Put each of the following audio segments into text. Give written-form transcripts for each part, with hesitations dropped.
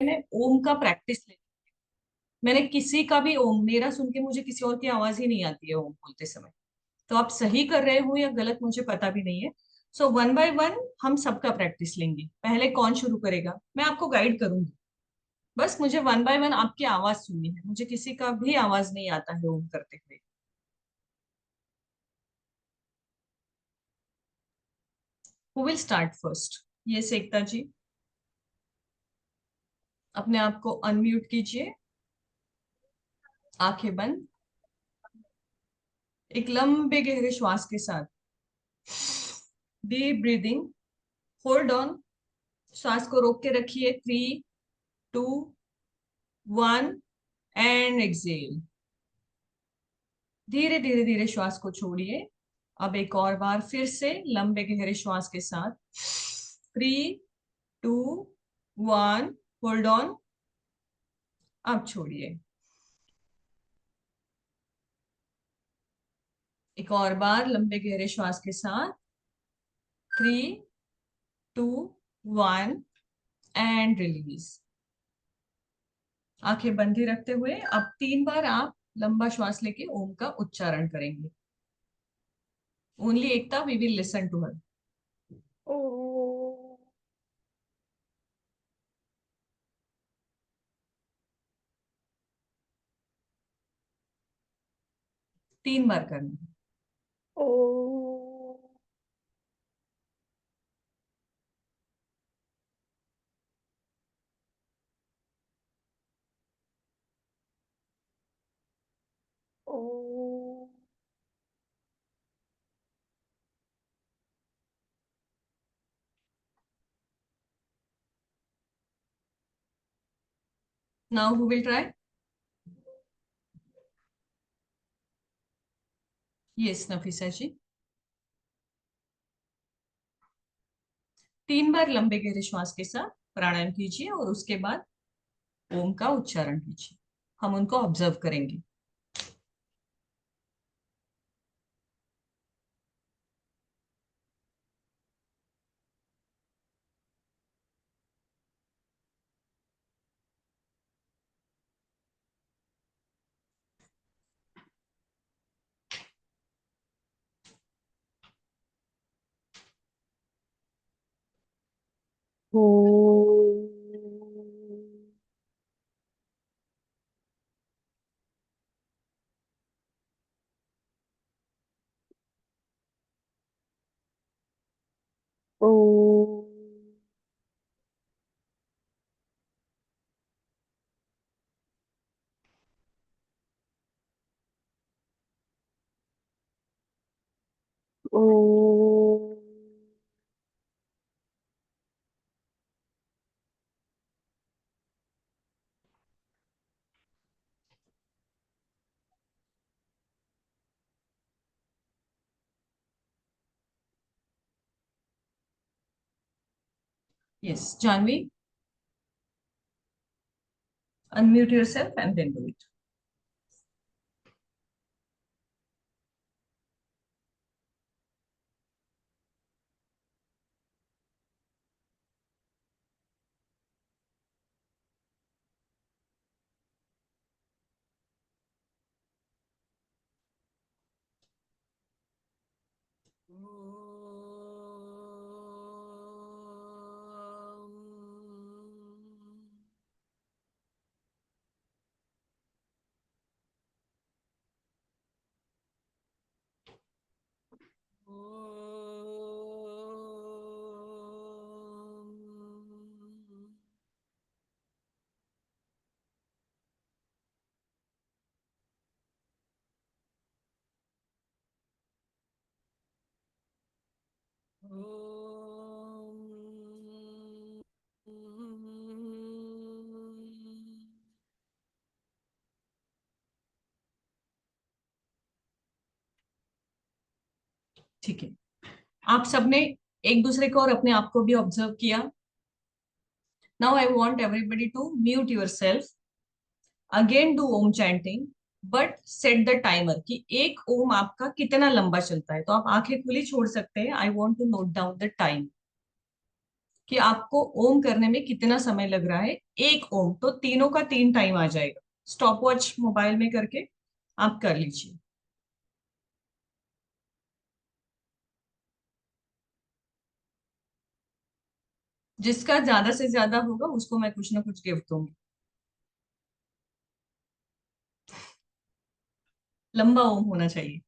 मैंने ओम का प्रैक्टिस ले। मैंने किसी का भी ओम मेरा सुन के मुझे किसी और की आवाज ही नहीं आती है ओम बोलते समय। तो आप सही कर रहे हो या गलत मुझे पता भी नहीं है। सो वन बाय वन हम सबका प्रैक्टिस लेंगे। पहले कौन शुरू करेगा, मैं आपको गाइड करूंगी। बस मुझे वन बाय वन आपकी आवाज सुननी है, मुझे किसी का भी आवाज नहीं आता है ओम करते हुए। Who will start first? ये एकता जी, अपने आप को अनम्यूट कीजिए। आंखें बंद। एक लंबे गहरे श्वास के साथ डीप ब्रीदिंग। Hold on. श्वास को रोक के रखिए। 3, 2, 1 एंड एक्सेल। धीरे धीरे धीरे श्वास को छोड़िए। अब एक और बार फिर से लंबे गहरे श्वास के साथ। 3, 2, 1। Hold on. अब छोड़िए। एक और बार लंबे गहरे श्वास के साथ। 3, 2, 1 एंड रिलीज। आंखें बंद ही रखते हुए अब 3 बार आप लंबा श्वास लेके ओम का उच्चारण करेंगे। Only Ekta, we will listen to her. ओ। 3 बार करना है। ओ। ओ। Now who will try? Yes Nafisa ji. 3 बार लंबे गहरे श्वास के साथ प्राणायाम कीजिए और उसके बाद ओम का उच्चारण कीजिए। हम उनको ऑब्जर्व करेंगे। ओ। ओ। ओ। Yes Jahnavi, unmute yourself and then do it. ठीक है, आप सबने एक दूसरे को और अपने आप को भी ऑब्जर्व किया। Now I want everybody to mute yourself. Again do om chanting, but set the timer कि एक ओम आपका कितना लंबा चलता है। तो आप आंखें खुली छोड़ सकते हैं। I want to note down the time कि आपको ओम करने में कितना समय लग रहा है। एक ओम तो तीनों का तीन टाइम आ जाएगा। स्टॉप वॉच मोबाइल में करके आप कर लीजिए। जिसका ज्यादा से ज्यादा होगा उसको मैं कुछ ना कुछ गिफ्ट दूंगी। लंबा ओम होना चाहिए।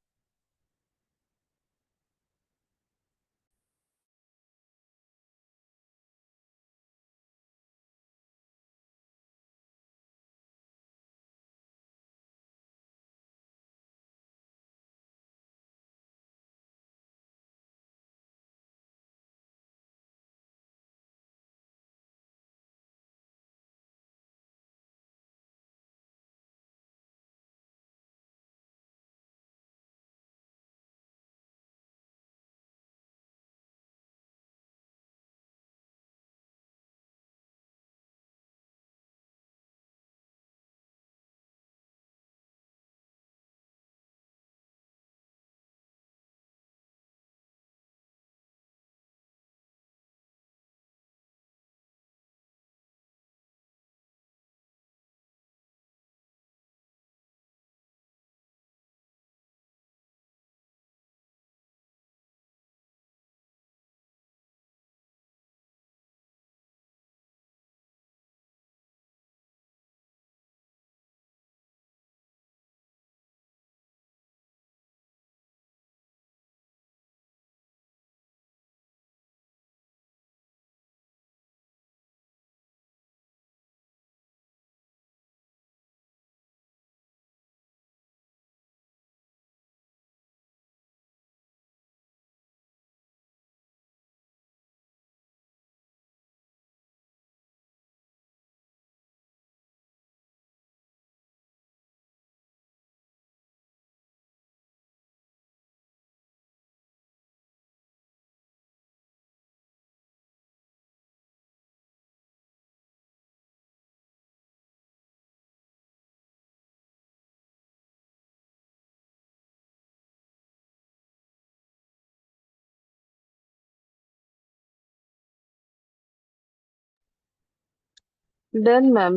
Done ma'am.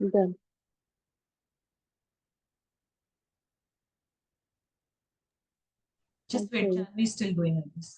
Done. Just wait, okay. Janvi still doing this.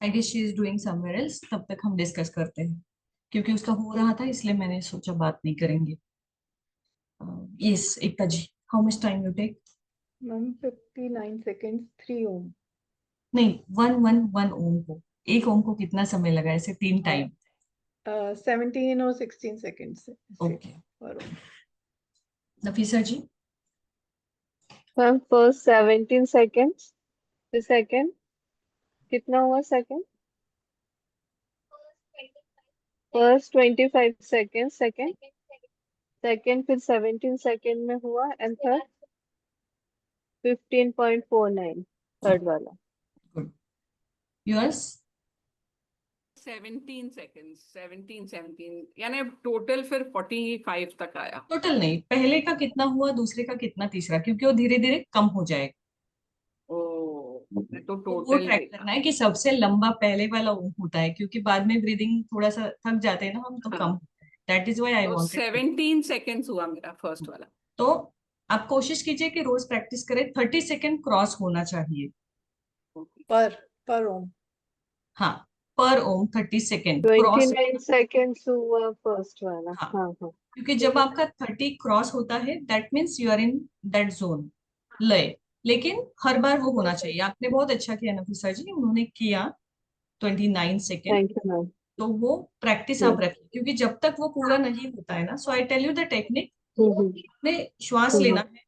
I guess she is doing somewhere else. तब तक हम डिस्कस करते हैं, क्योंकि उसका हो रहा था इसलिए मैंने सोचा बात नहीं करेंगे। Yes Ekta ji, how much time you take? Ma'am 59 seconds 3 om. नहीं, वन वन वन ओम को, एक ओम को कितना समय लगा ऐसे तीन टाइम? 17 और 16 सेकेंड्स से ओके। पर ओम। नफीसा जी? मैम फर्स्ट 17 सेकेंड्स, फिर सेकेंड कितना हुआ second? First 25 second second, second फिर 17 सेकेंड में हुआ, एंड थर्ड 15.49, थर्ड वाला। गुड। योर्स? 17 सेकेंड्स, 17 यानी टोटल फिर 45 तक आया। टोटल नहीं, पहले का कितना हुआ, दूसरे का कितना, तीसरा, क्योंकि वो धीरे धीरे कम हो जाएगा। ओ तो तो वो टोटल ट्रैक करना है कि सबसे लंबा पहले वाला ओम होता है, क्योंकि बाद में ब्रीदिंग थोड़ा सा थक जाते हैं ना हम, तो कम हाँ, होता है। दैट इज व्हाई आई तो वांटेड टू। 17 सेकेंड्स हुआ मेरा फर्स्ट वाला। तो आप कोशिश कीजिए कि रोज प्रैक्टिस करें, 30 सेकेंड क्रॉस होना चाहिए। पर ओम। हाँ, पर ओम 30 second twenty cross. Nine seconds हुआ फर्स्ट वाला। हाँ, हाँ हाँ। क्योंकि जब आपका 30 क्रॉस होता है that means you are in that zone, लय। लेकिन हर बार वो होना चाहिए। आपने बहुत अच्छा किया नफीसा जी, उन्होंने किया 29 सेकेंड। Thank you ma'am. तो वो प्रैक्टिस आप रखिए, क्योंकि जब तक वो पूरा नहीं होता है ना, so I tell you the technique. Hmm आपने श्वास लेना है,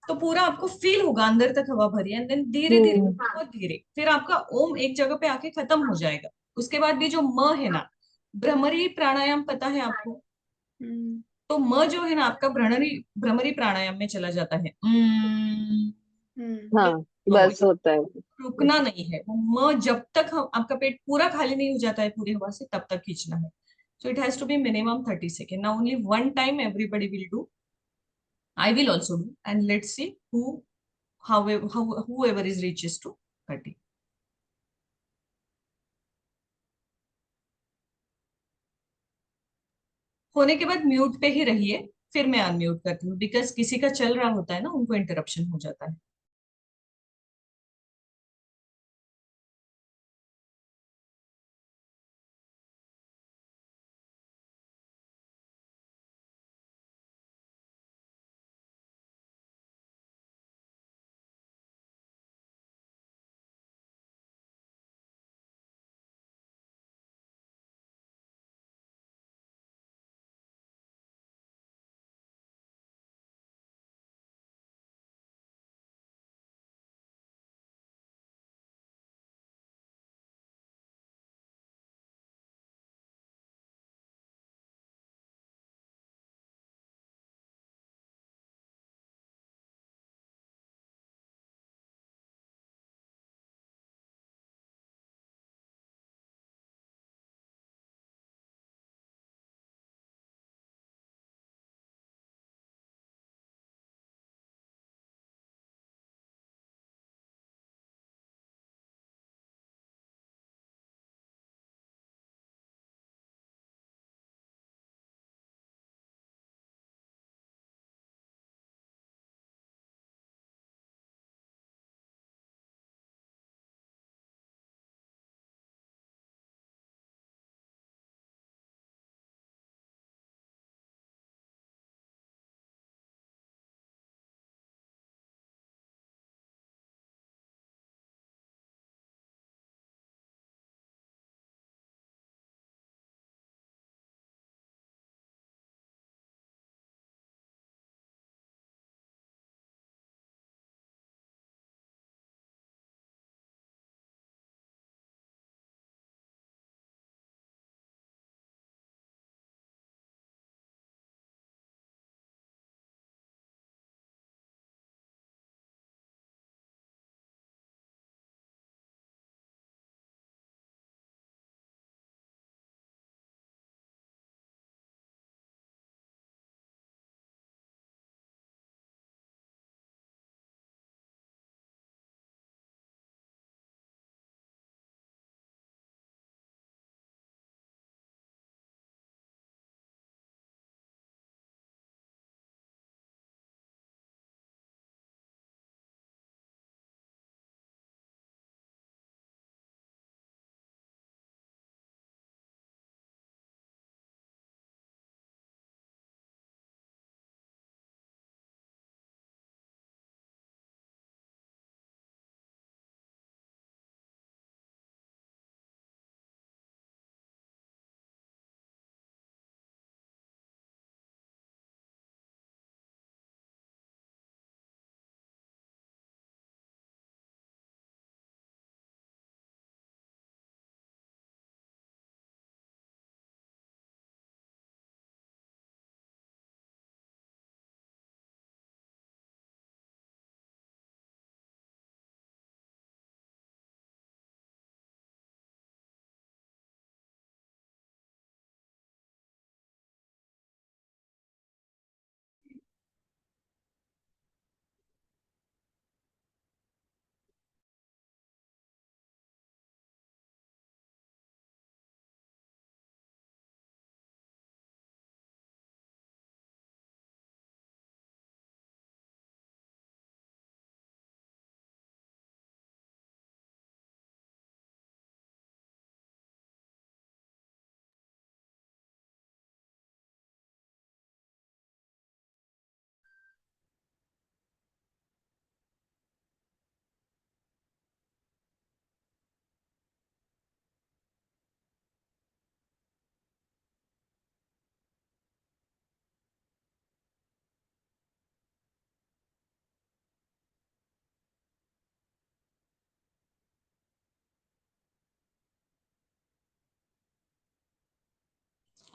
तो पूरा आपको फील होगा अंदर तक हवा भरी है, एंड देन धीरे धीरे, हम्म बहुत धीरे, फिर आपका ओम एक जगह पे आके खत्म हो जाएगा। उसके बाद भी जो म है ना, भ्रमरी प्राणायाम पता है आपको? हम्म। तो म जो है ना आपका भ्रमरी भ्रमरी प्राणायाम में चला जाता है। हाँ, नो, बस होता है। रुकना नहीं है वो। म जब तक आपका पेट पूरा खाली नहीं हो जाता है पूरी हवा से, तब तक खींचना है। So it has to be minimum 30 seconds. Now only one time everybody will do. I will also do, and let's see whoever is reaches to 30. होने के बाद म्यूट पे ही रहिए, फिर मैं अनम्यूट करती हूँ, बिकॉज किसी का चल रहा होता है ना, उनको इंटरप्शन हो जाता है।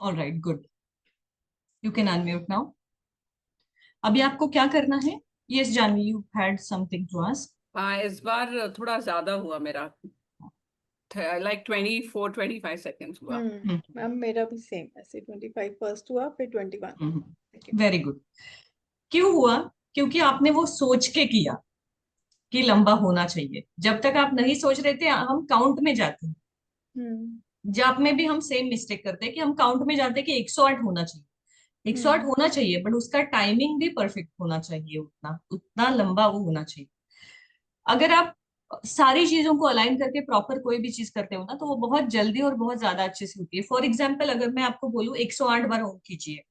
All right, good, you can unmute now. अभी आपको क्या करना है? Yes Janvi, you had something to ask. हाँ, इस बार थोड़ा ज्यादा हुआ मेरा, लाइक 24-25 सेकेंड्स हुआ। मैम मेरा भी सेम ऐसे 25 फर्स्ट हुआ फिर 21 सेकेंड। Very good. क्यों हुआ? क्योंकि आपने वो सोच के किया कि लंबा होना चाहिए। जब तक आप नहीं सोच रहे थे, हम काउंट में जाते हैं। जाप में भी हम सेम मिस्टेक करते हैं कि हम काउंट में जाते हैं कि 108 होना चाहिए, 108 होना चाहिए, बट उसका टाइमिंग भी परफेक्ट होना चाहिए, उतना उतना लंबा वो होना चाहिए। अगर आप सारी चीजों को अलाइन करके प्रॉपर कोई भी चीज करते हो ना, तो वो बहुत जल्दी और बहुत ज्यादा अच्छे से होती है। फॉर एग्जाम्पल, अगर मैं आपको बोलूं 108 बार ओम कीजिए,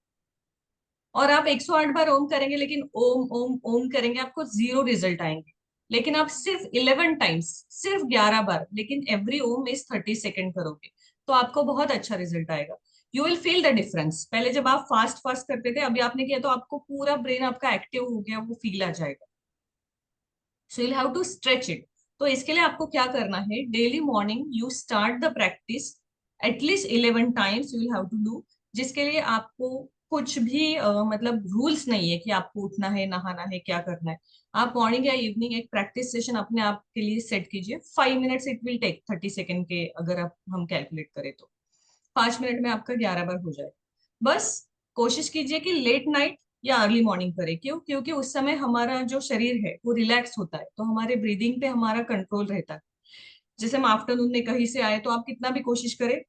और आप 108 बार ओम करेंगे, लेकिन ओम ओम ओम करेंगे, आपको जीरो रिजल्ट आएंगे। लेकिन आप सिर्फ 11 टाइम्स, सिर्फ 11 बार, लेकिन एवरी ओम इज 30 सेकेंड करोगे, तो आपको बहुत अच्छा रिजल्ट आएगा। You will feel the difference. पहले जब आप फास्ट फास्ट करते थे, अभी आपने किया तो आपको पूरा ब्रेन आपका एक्टिव हो गया, वो फील आ जाएगा। So you have to stretch it. तो इसके लिए आपको क्या करना है, daily morning you start the practice at least 11 times you will have to do. जिसके लिए आपको कुछ भी मतलब रूल्स नहीं है कि आपको उठना है, नहाना है, क्या करना है। आप मॉर्निंग या इवनिंग एक प्रैक्टिस सेशन अपने आप के लिए सेट कीजिए। 5 minutes it will take, 30 second के अगर आप हम कैलकुलेट करें तो 5 मिनट में आपका 11 बार हो जाए। बस कोशिश कीजिए कि लेट नाइट या अर्ली मॉर्निंग करें। क्यों? क्योंकि उस समय हमारा जो शरीर है वो रिलैक्स होता है, तो हमारे ब्रीदिंग पे हमारा कंट्रोल रहता है। जैसे हम आफ्टरनून में कहीं से आए, तो आप कितना भी कोशिश करें,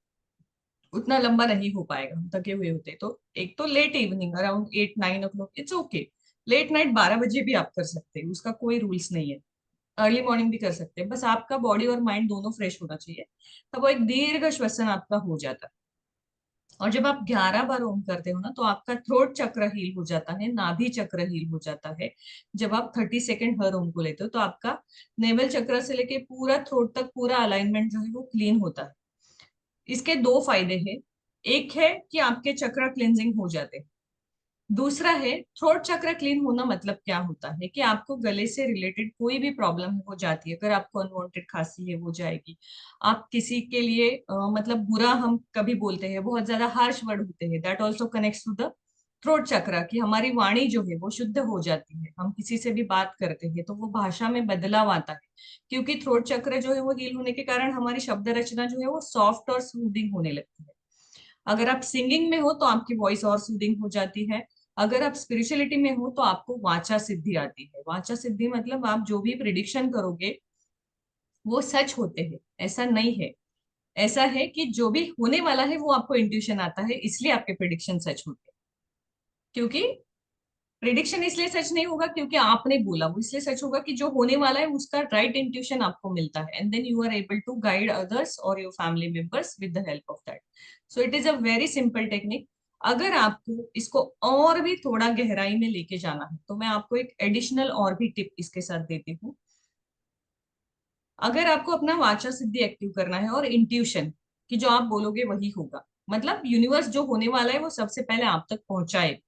उतना लंबा नहीं हो पाएगा, हम थके हुए होते। तो एक तो late evening around 8-9 o'clock, it's okay. Late night 12 बजे भी आप कर सकते हैं, उसका कोई रूल्स नहीं है। अर्ली मॉर्निंग भी कर सकते हैं, बस आपका बॉडी और माइंड दोनों फ्रेश होना चाहिए। तब वो एक दीर्घ श्वसन आपका हो जाता है। और जब आप 11 बार ओम करते हो ना, तो आपका थ्रोट चक्र हील हो जाता है, नाभि चक्र हील हो जाता है। जब आप 30 सेकेंड हर ओम को लेते हो, तो आपका नेवल चक्र से लेके पूरा थ्रोट तक पूरा अलाइनमेंट जो है वो क्लीन होता है। इसके दो फायदे हैं। एक है कि आपके चक्र क्लिनजिंग हो जाते हैं। दूसरा है, थ्रोट चक्र क्लीन होना मतलब क्या होता है कि आपको गले से रिलेटेड कोई भी प्रॉब्लम है वो जाती है। अगर आपको अनवांटेड खांसी है वो जाएगी। आप किसी के लिए मतलब बुरा हम कभी बोलते हैं, बहुत ज्यादा हार्श वर्ड होते हैं, that also connects to the throat chakra, कि हमारी वाणी जो है वो शुद्ध हो जाती है। हम किसी से भी बात करते हैं तो वो भाषा में बदलाव आता है, क्योंकि थ्रोट चक्र जो है वो हील होने के कारण हमारी शब्द रचना जो है वो सॉफ्ट और सूदिंग होने लगती है। अगर आप सिंगिंग में हो तो आपकी वॉइस और सूदिंग हो जाती है। अगर आप स्पिरिचुअलिटी में हो तो आपको वाचा सिद्धि आती है। वाचा सिद्धि मतलब आप जो भी प्रिडिक्शन करोगे वो सच होते हैं, ऐसा नहीं है। ऐसा है कि जो भी होने वाला है वो आपको इंट्यूशन आता है, इसलिए आपके प्रिडिक्शन सच होते हैं। क्योंकि प्रिडिक्शन इसलिए सच नहीं होगा क्योंकि आपने बोला, वो इसलिए सच होगा कि जो होने वाला है उसका राइट इंट्यूशन आपको मिलता है, and then you are able to guide others or your family members with the help of that. So it is a very simple technique. अगर आपको इसको और भी थोड़ा गहराई में लेके जाना है, तो मैं आपको एक एडिशनल और भी टिप इसके साथ देती हूँ। अगर आपको अपना वाचा सिद्धि एक्टिव करना है और इंट्यूशन कि जो आप बोलोगे वही होगा, मतलब यूनिवर्स जो होने वाला है वो सबसे पहले आप तक पहुंचाए,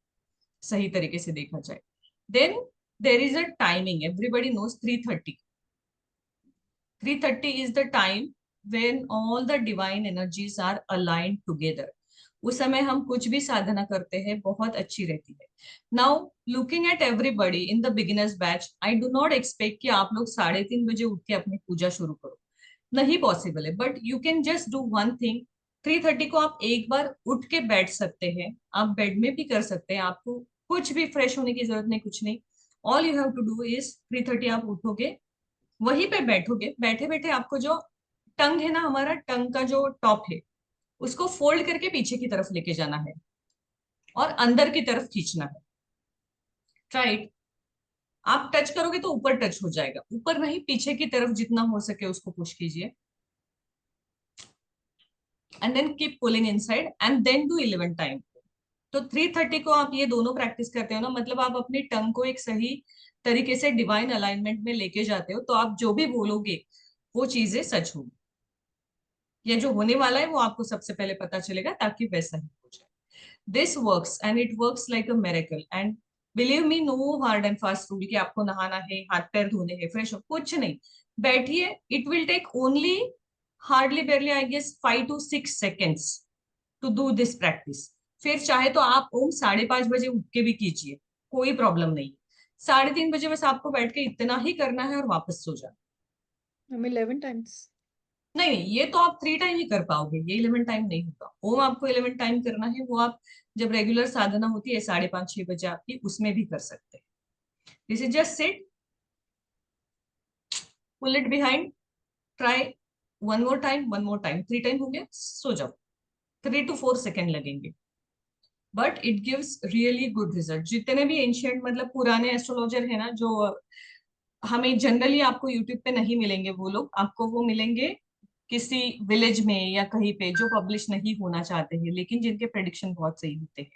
सही तरीके से देखा जाए, then there is a timing. Everybody knows 3:30। 3:30 is the time when all the divine energies are aligned together. उस समय हम कुछ भी साधना करते हैं बहुत अच्छी रहती है। Now looking at everybody in the beginners batch, I do not expect कि आप लोग 3:30 बजे उठ के अपनी पूजा शुरू करो, नहीं पॉसिबल है। But you can just do one thing. 3:30 को आप एक बार उठ के बैठ सकते हैं, आप बेड में भी कर सकते हैं, आपको कुछ भी फ्रेश होने की जरूरत नहीं, कुछ नहीं। All you have to do is 3:30 आप उठोगे, वहीं पे बैठोगे, बैठे बैठे आपको जो टंग है ना, हमारा टंग का जो टॉप है उसको फोल्ड करके पीछे की तरफ लेके जाना है और अंदर की तरफ खींचना है। राइट? आप टच करोगे तो ऊपर टच हो जाएगा, ऊपर नहीं, पीछे की तरफ जितना हो सके उसको पुश कीजिए, and then keep pulling inside and then do 11 time. तो 3:30 को आप ये दोनों प्रैक्टिस करते हो ना, मतलब आप अपनी टंग को एक सही तरीके से डिवाइन अलाइनमेंट में लेके जाते हो, तो आप जो भी बोलोगे वो चीजें सच होगी। या जो होने वाला है वो आपको सबसे पहले पता चलेगा, ताकि वैसा ही हो जाए। This works and it works like a miracle. And believe me, no hard and fast rule कि आपको नहाना है, हाथ पैर धोने हैं, फ्रेश हो, कुछ नहीं। बैठिए, it will take only hardly barely I guess 5 to 6 seconds to do this practice. फिर चाहे तो आप ओम 5:30 बजे उठ के भी कीजिए, कोई प्रॉब्लम नहीं। 3:30 बजे बस आपको बैठ के इतना ही करना है और वापस सो जाना। 11 times. नहीं नहीं, ये तो आप 3 टाइम ही कर पाओगे, ये 11 टाइम नहीं होगा। ओम आपको 11 टाइम करना है, वो आप जब रेगुलर साधना होती है 5:30-6 बजे आपकी, उसमें भी कर सकते हैं। This is just sit, pull it behind, try one more time, 3 time हो गया, सो जाओ। 3 to 4 सेकेंड लगेंगे, but it gives really good result. जितने भी एंशियंट मतलब पुराने एस्ट्रोलॉजर है ना, जो हमें जनरली आपको यूट्यूब पे नहीं मिलेंगे, वो लोग आपको वो मिलेंगे किसी विलेज में या कहीं पे, जो पब्लिश नहीं होना चाहते हैं लेकिन जिनके प्रेडिक्शन बहुत सही होते हैं,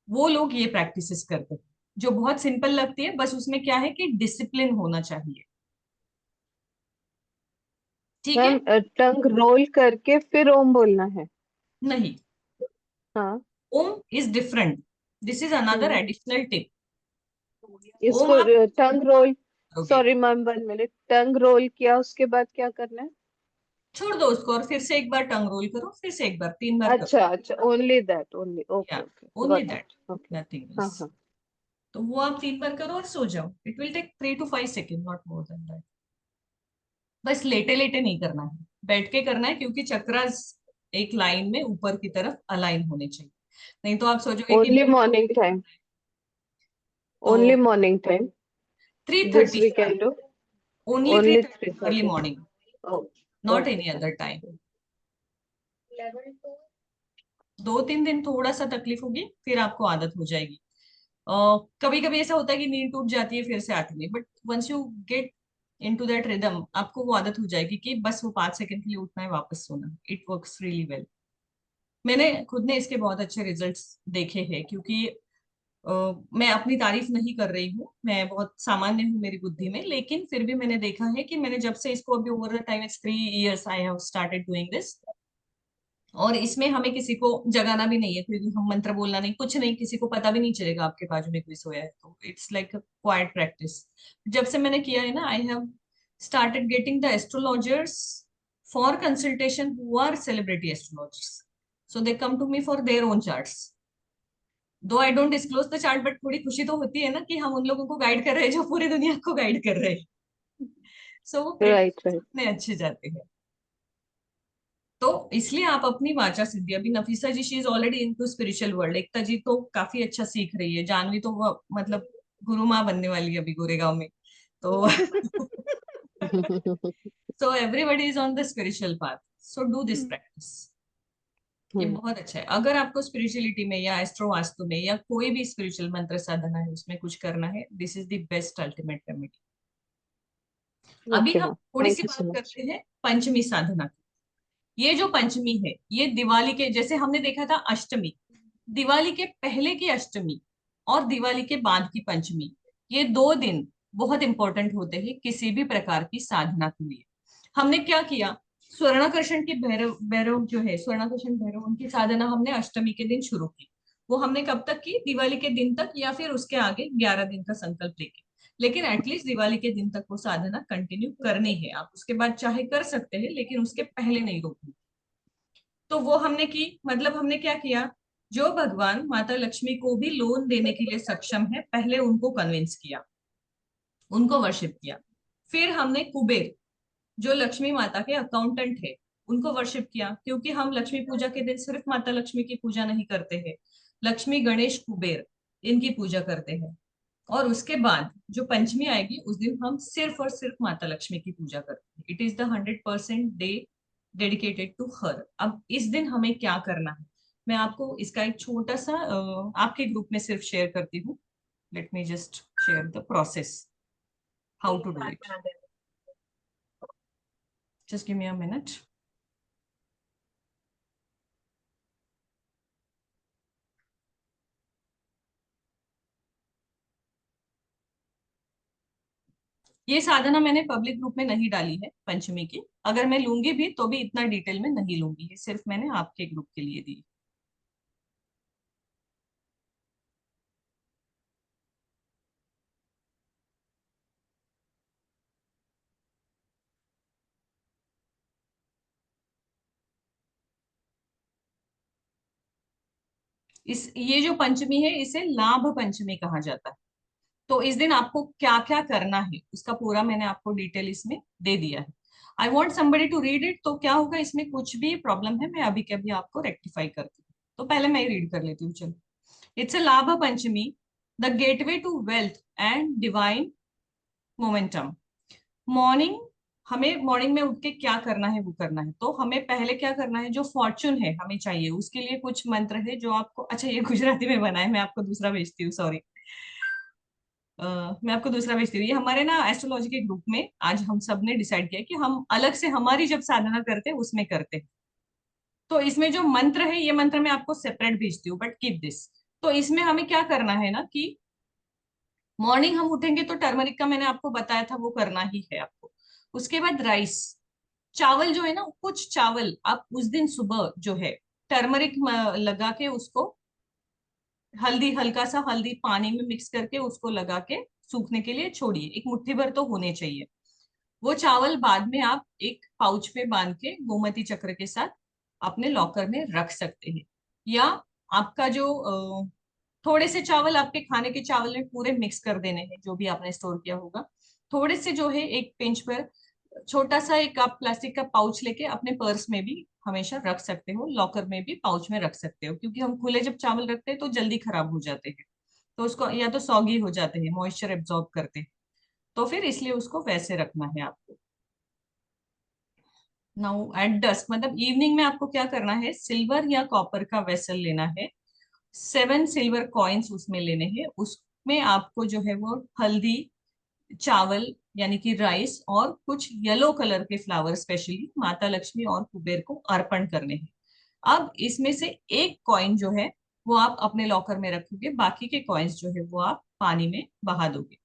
वो लोग ये प्रैक्टिसेस करते हैं जो बहुत सिंपल लगती है। बस उसमें क्या है कि डिसिप्लिन होना चाहिए, ठीक है। मैम टंग रोल करके फिर ओम बोलना है? नहीं, हाँ। Om is different, this is another hmm. Additional tip. Om इसको आप टंग रोल, करोगे, sorry ma'am 1 minute, tongue roll किया उसके बाद क्या करना है? छोड़ दो उसको और फिर से एक बार टंग रोल करो, फिर से एक बार, 3 बार करो। अच्छा अच्छा, ओनली दैट, ओनली, या okay okay, only got that, it, okay. Nothing हाँ एल्स। हाँ। तो वो आप 3 बार करो और सो जाओ। It will take 3 to 5 second, not more than that. बस लेटे लेटे नहीं करना है, बैठ के करना है, क्योंकि चक्रास एक लाइन में ऊपर की तरफ अलाइन होने चाहिए। नहीं तो आप सोचोगे कि ओनली मॉर्निंग टाइम, तो only morning time, three this thirty we can do, only three only thirty three early thirty morning, not okay any other time. Okay. 2-3 दिन थोड़ा सा तकलीफ होगी, फिर आपको आदत हो जाएगी। कभी कभी ऐसा होता है कि नींद टूट जाती है, फिर से आती नहीं, but once you get into that rhythm, आपको वो आदत हो जाएगी कि बस वो 5 सेकंड के लिए उठना है, वापस सोना है। It works really well. मैंने खुद ने इसके बहुत अच्छे रिजल्ट्स देखे हैं, क्योंकि अ, मैं अपनी तारीफ नहीं कर रही हूँ, मैं बहुत सामान्य हूँ मेरी बुद्धि में, लेकिन फिर भी मैंने देखा है कि मैंने जब से इसको, अभी over the time, it's 3 years I have started doing this. और इसमें हमें किसी को जगाना भी नहीं है, कोई भी हम मंत्र बोलना नहीं, कुछ नहीं, किसी को पता भी नहीं चलेगा आपके बाजू में कोई सोया है, तो it's like a quiet practice. जब से मैंने किया है ना, I have started getting the astrologers for consultation who are celebrity astrologers, so they come to me for their own charts. Though I don't disclose the chart, but थोड़ी खुशी तो होती है ना कि हम उन लोगों को गाइड कर रहे हैं जो पूरी दुनिया को गाइड कर रहे हैं। सो वो राइट प्रेडिक्शन राइट। इतने अच्छे जाते हैं। तो इसलिए आप अपनी वाचा सिद्धि, अभी Nafisa ji, she is already into spiritual world, Ekta ji तो काफी अच्छा सीख रही है, जानवी तो वो मतलब गुरु माँ बनने वाली है अभी गोरेगांव में। तो so everybody is on the spiritual path, so do this practice. ये हम्म, बहुत अच्छा है। अगर आपको स्पिरिचुअलिटी में या एस्ट्रो वास्तु में या कोई भी स्पिरिचुअल मंत्र साधना है उसमें कुछ करना है, this is the best ultimate remedy. अभी ओके हम मैम, थोड़ी सी थैंक यू बात सो मच। करते हैं पंचमी साधना की। ये जो पंचमी है, ये दिवाली के जैसे हमने देखा था अष्टमी, दिवाली के पहले की अष्टमी और दिवाली के बाद की पंचमी, ये 2 दिन बहुत इंपॉर्टेंट होते हैं किसी भी प्रकार की साधना के लिए। हमने क्या किया, स्वर्णाकर्षण के भैरव भैरव जो है, स्वर्णाकर्षण भैरव, उनकी साधना हमने अष्टमी के दिन शुरू की। वो हमने कब तक की, दिवाली के दिन तक, या फिर उसके आगे 11 दिन का संकल्प लेके। लेकिन एटलीस्ट दिवाली के दिन तक वो साधना कंटिन्यू करनी है। आप उसके बाद चाहे कर सकते हैं, लेकिन उसके पहले नहीं रोकनी। तो वो हमने की, मतलब हमने क्या किया, जो भगवान माता लक्ष्मी को भी लोन देने के लिए सक्षम है, पहले उनको कन्विंस किया, उनको वर्शिप किया। फिर हमने कुबेर, जो लक्ष्मी माता के अकाउंटेंट है, उनको वर्शिप किया, क्योंकि हम लक्ष्मी पूजा के दिन सिर्फ माता लक्ष्मी की पूजा नहीं करते हैं, लक्ष्मी गणेश कुबेर इनकी पूजा करते हैं। और उसके बाद जो पंचमी आएगी, उस दिन हम सिर्फ और सिर्फ माता लक्ष्मी की पूजा करते हैं। It is the 100% day dedicated to her. अब इस दिन हमें क्या करना है, मैं आपको इसका एक छोटा सा आपके ग्रुप में सिर्फ शेयर करती हूँ। Let me just share the process, how to do it. Just give me a minute. ये साधना मैंने पब्लिक ग्रुप में नहीं डाली है पंचमी की, अगर मैं लूंगी भी तो भी इतना डिटेल में नहीं लूंगी, ये सिर्फ मैंने आपके ग्रुप के लिए दी। ये जो पंचमी है इसे लाभ पंचमी कहा जाता है। तो इस दिन आपको क्या क्या करना है उसका पूरा मैंने आपको डिटेल इसमें दे दिया है। I want somebody to read it. तो क्या होगा, इसमें कुछ भी प्रॉब्लम है मैं अभी के अभी आपको रेक्टिफाई करती हूँ। तो पहले मैं ही रीड कर लेती हूँ, चलो। It's a Labh Panchami, the gateway to wealth and divine momentum. Morning, हमें मॉर्निंग में उठ के क्या करना है वो करना है। तो हमें पहले क्या करना है, जो फॉर्चून है हमें चाहिए उसके लिए कुछ मंत्र है जो आपको, अच्छा ये गुजराती में बना है, मैं आपको दूसरा भेजती हूँ, सॉरी। मैं आपको दूसरा भेजती हूँ। ये हमारे ना एस्ट्रोलॉजी के ग्रुप में आज हम सब ने डिसाइड किया कि हम अलग से हमारी जब साधना करते हैं उसमें करते हैं। तो इसमें जो मंत्र है ये मंत्र मैं आपको सेपरेट भेजती हूँ, बट कीप दिस। तो इसमें हमें क्या करना है ना कि मॉर्निंग हम उठेंगे तो टर्मरिक का मैंने आपको बताया था वो करना ही है आपको। उसके बाद राइस, चावल जो है ना, कुछ चावल आप उस दिन सुबह जो है टर्मरिक लगा के उसको, हल्दी, हल्का सा हल्दी पानी में मिक्स करके उसको लगा के सूखने के लिए छोड़िए। एक मुट्ठी भर तो होने चाहिए। वो चावल बाद में आप एक पाउच पे बांध के गोमती चक्र के साथ अपने लॉकर में रख सकते हैं। या आपका जो थोड़े से चावल आपके खाने के चावल में पूरे मिक्स कर देने हैं जो भी आपने स्टोर किया होगा। थोड़े से जो है एक पिंच पर छोटा सा एक आप प्लास्टिक का पाउच लेके अपने पर्स में भी हमेशा रख सकते हो, लॉकर में भी पाउच में रख सकते हो, क्योंकि हम खुले जब चावल रखते हैं तो जल्दी खराब हो जाते हैं। तो उसको या तो सॉगी हो जाते हैं, मॉइस्चर एब्जॉर्ब करते हैं। तो फिर इसलिए उसको वैसे रखना है आपको। नाउ एट डस्क, मतलब इवनिंग में आपको क्या करना है, सिल्वर या कॉपर का वेसल लेना है। 7 सिल्वर कॉइन्स उसमें लेने हैं। उसमें आपको जो है वो हल्दी, चावल यानी कि राइस और कुछ येलो कलर के फ्लावर स्पेशली माता लक्ष्मी और कुबेर को अर्पण करने हैं। अब इसमें से एक कॉइन जो है वो आप अपने लॉकर में रखोगे, बाकी के कॉइन्स जो है वो आप पानी में बहा दोगे।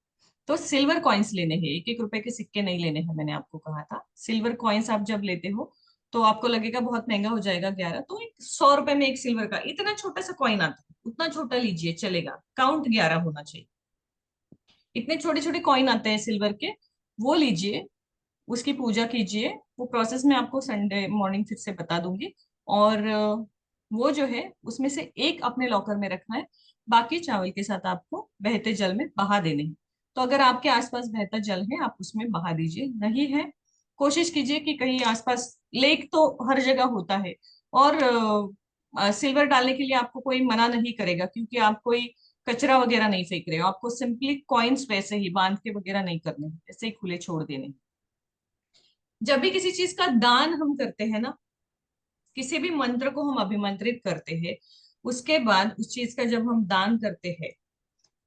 तो सिल्वर कॉइन्स लेने हैं, 1-1 रुपए के सिक्के नहीं लेने हैं, मैंने आपको कहा था। सिल्वर कॉइन्स आप जब लेते हो तो आपको लगेगा बहुत महंगा हो जाएगा 11, तो 100 रुपए में एक सिल्वर का इतना छोटा सा कॉइन आता है, उतना छोटा लीजिए चलेगा, काउंट 11 होना चाहिए। इतने छोटे छोटे कॉइन आते हैं सिल्वर के, वो लीजिए, उसकी पूजा कीजिए। वो प्रोसेस मैं आपको संडे मॉर्निंग फिर से बता दूंगी। और वो जो है उसमें से एक अपने लॉकर में रखना है, बाकी चावल के साथ आपको बहते जल में बहा देने हैं। तो अगर आपके आसपास बहता जल है आप उसमें बहा दीजिए, नहीं है कोशिश कीजिए कि कहीं आसपास, लेक तो हर जगह होता है। और सिल्वर डालने के लिए आपको कोई मना नहीं करेगा, क्योंकि आप कोई कचरा वगैरह नहीं फेंक रहे हो। आपको सिंपली कॉइन्स वैसे ही बांध के वगैरह नहीं करने हैं, ऐसे ही खुले छोड़ देने हैं। जब भी किसी चीज का दान हम करते हैं ना, किसी भी मंत्र को हम अभिमंत्रित करते हैं, उसके बाद उस चीज का जब हम दान करते हैं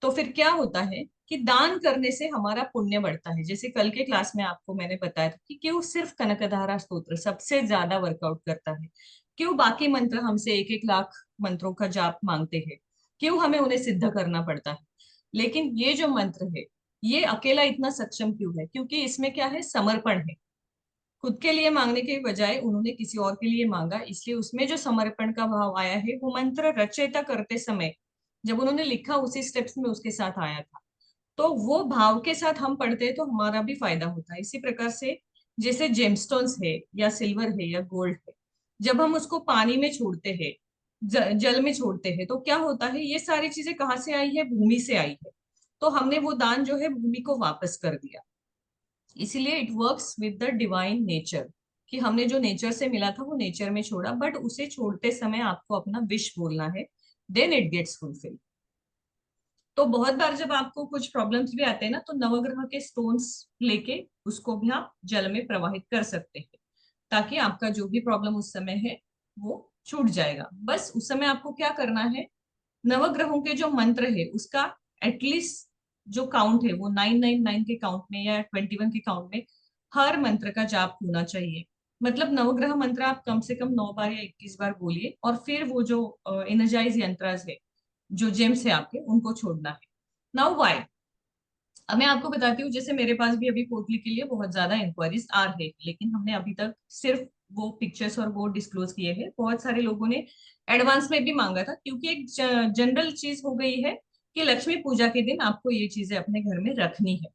तो फिर क्या होता है कि दान करने से हमारा पुण्य बढ़ता है। जैसे कल के क्लास में आपको मैंने बताया था कि क्यों सिर्फ कनकधारा स्तोत्र सबसे ज्यादा वर्कआउट करता है, क्यों बाकी मंत्र हमसे 1-1 लाख मंत्रों का जाप मांगते हैं, क्यों हमें उन्हें सिद्ध करना पड़ता है। लेकिन ये जो मंत्र है ये अकेला इतना सक्षम क्यों है, क्योंकि इसमें क्या है, समर्पण है। खुद के लिए मांगने के बजाय उन्होंने किसी और के लिए मांगा, इसलिए उसमें जो समर्पण का भाव आया है वो मंत्र रचयिता करते समय जब उन्होंने लिखा उसी स्टेप्स में उसके साथ आया था। तो वो भाव के साथ हम पढ़ते हैं तो हमारा भी फायदा होता है। इसी प्रकार से जैसे जेमस्टोन्स है या सिल्वर है या गोल्ड है, जब हम उसको पानी में छोड़ते हैं, जल में छोड़ते हैं, तो क्या होता है, ये सारी चीजें कहाँ से आई है, भूमि से आई है। तो हमने वो दान जो है भूमि को वापस कर दिया। इसीलिए it works with the divine nature, कि हमने जो नेचर से मिला था वो नेचर में छोड़ा, बट उसे छोड़ते समय आपको अपना विश बोलना है, देन इट गेट्स फुलफिल। तो बहुत बार जब आपको कुछ प्रॉब्लम्स भी आते हैं ना, तो नवग्रह के स्टोन्स लेके उसको भी आप जल में प्रवाहित कर सकते हैं, ताकि आपका जो भी प्रॉब्लम उस समय है वो छूट जाएगा। बस उस समय आपको क्या करना है, नवग्रहों के जो मंत्र है उसका एटलीस्ट जो काउंट है वो 999 के काउंट में या 21 के काउंट में हर मंत्र का जाप होना चाहिए। मतलब नवग्रह मंत्र आप कम से कम 9 बार या 21 बार बोलिए, और फिर वो जो एनर्जाइज यंत्रास है, जो जेम्स है आपके, उनको छोड़ना है। नाउ वाई, अब मैं आपको बताती हूँ। जैसे मेरे पास भी अभी पोटली के लिए बहुत ज्यादा इंक्वायरीज आ रहे हैं, लेकिन हमने अभी तक सिर्फ वो पिक्चर्स और वो डिस्क्लोज किए हैं। बहुत सारे लोगों ने एडवांस में भी मांगा था, क्योंकि एक जनरल चीज हो गई है कि लक्ष्मी पूजा के दिन आपको ये चीजें अपने घर में रखनी है।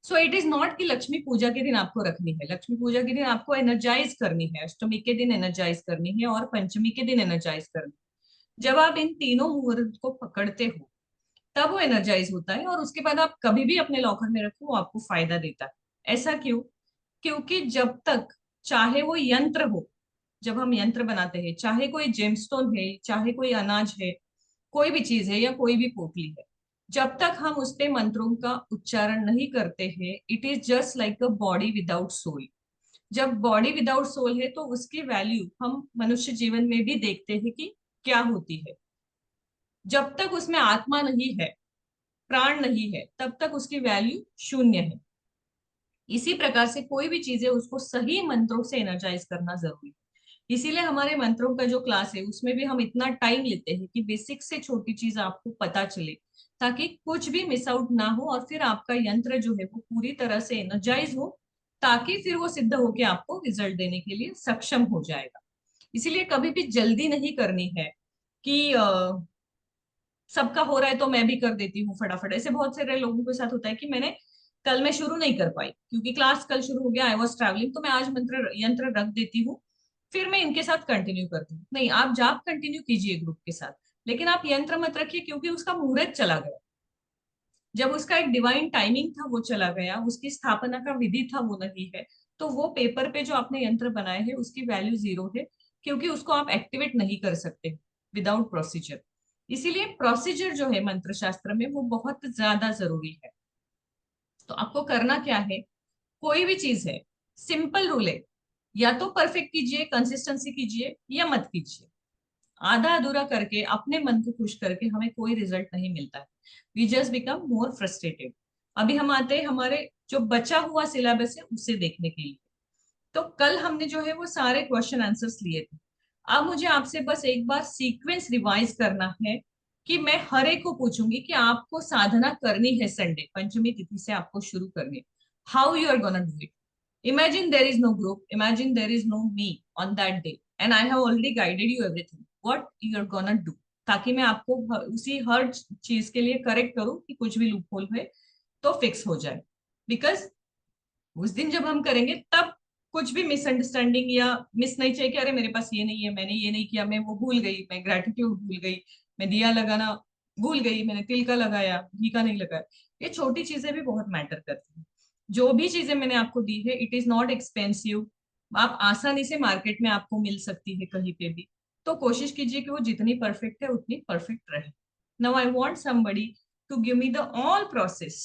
सो इट इज नॉट कि लक्ष्मी पूजा के दिन आपको रखनी है, लक्ष्मी पूजा के दिन आपको एनर्जाइज करनी है, अष्टमी के दिन एनर्जाइज करनी है और पंचमी के दिन एनर्जाइज करनी है। जब आप इन तीनों मुहूर्त को पकड़ते हो तब वो एनर्जाइज होता है, और उसके बाद आप कभी भी अपने लॉकर में रखो, वो आपको फायदा देता है। ऐसा क्यों? क्योंकि जब तक, चाहे वो यंत्र हो, जब हम यंत्र बनाते हैं, चाहे कोई जेमस्टोन है, चाहे कोई अनाज है, कोई भी चीज है या कोई भी पोटली है, जब तक हम उस पे मंत्रों का उच्चारण नहीं करते हैं, it is just like a body without soul. जब बॉडी विदाउट सोल है तो उसकी वैल्यू हम मनुष्य जीवन में भी देखते हैं कि क्या होती है। जब तक उसमें आत्मा नहीं है, प्राण नहीं है, तब तक उसकी वैल्यू शून्य है। इसी प्रकार से कोई भी चीज है, उसको सही मंत्रों से एनर्जाइज करना जरूरी है। इसीलिए हमारे मंत्रों का जो क्लास है उसमें भी हम इतना टाइम लेते हैं कि बेसिक से छोटी चीज आपको पता चले, ताकि कुछ भी मिस आउट ना हो, और फिर आपका यंत्र जो है वो पूरी तरह से एनर्जाइज हो, ताकि फिर वो सिद्ध होके आपको रिजल्ट देने के लिए सक्षम हो जाएगा। इसीलिए कभी भी जल्दी नहीं करनी है कि सबका हो रहा है तो मैं भी कर देती हूँ फटाफट। ऐसे बहुत सारे लोगों के साथ होता है कि मैंने कल मैं शुरू नहीं कर पाई क्योंकि क्लास कल शुरू हो गया, आई वॉज ट्रैवलिंग, तो मैं आज मंत्र यंत्र रख देती हूँ, फिर मैं इनके साथ कंटिन्यू करती हूँ। नहीं, आप जाप कंटिन्यू कीजिए ग्रुप के साथ, लेकिन आप यंत्र मत रखिए, क्योंकि उसका मुहूर्त चला गया। जब उसका एक डिवाइन टाइमिंग था वो चला गया, उसकी स्थापना का विधि था वो नहीं है, तो वो पेपर पे जो आपने यंत्र बनाए हैं उसकी वैल्यू जीरो है, क्योंकि उसको आप एक्टिवेट नहीं कर सकते विदाउट प्रोसीजर। इसीलिए प्रोसीजर जो है मंत्र शास्त्र में वो बहुत ज्यादा जरूरी है। तो आपको करना क्या है, कोई भी चीज है, सिंपल रूल है, या तो परफेक्ट कीजिए, कंसिस्टेंसी कीजिए, या मत कीजिए। आधा अधूरा करके, अपने मन को खुश करके हमें कोई रिजल्ट नहीं मिलता है। We just become more frustrated. अभी हम आते हैं हमारे जो बचा हुआ सिलेबस है उसे देखने के लिए। तो कल हमने जो है वो सारे क्वेश्चन आंसर्स लिए थे। अब मुझे आपसे बस एक बार सीक्वेंस रिवाइज करना है, कि मैं हर एक को पूछूंगी कि आपको साधना करनी है, संडे पंचमी तिथि से आपको शुरू करनी है। How you are gonna do it? Imagine there is no group, imagine there is no me on that day, and I have already guided you everything. What you are gonna do? ताकि मैं आपको उसी हर चीज के लिए correct करूं कि कुछ भी लूप होल है तो फिक्स हो जाए। बिकॉज उस दिन जब हम करेंगे तब कुछ भी मिसअंडरस्टैंडिंग या मिस नहीं चाहिए कि अरे मेरे पास ये नहीं है, मैंने ये नहीं किया, मैं वो भूल गई, मैं ग्रेटिट्यूड भूल गई, मैं दिया लगाना भूल गई, मैंने तिल का लगाया, घी का नहीं लगाया। ये छोटी चीजें भी बहुत मैटर करती हैं। जो भी चीजें मैंने आपको दी है, इट इज नॉट एक्सपेंसिव, आप आसानी से मार्केट में आपको मिल सकती है कहीं पे भी। तो कोशिश कीजिए कि वो जितनी परफेक्ट है उतनी परफेक्ट रहे। Now I want somebody to give me the all process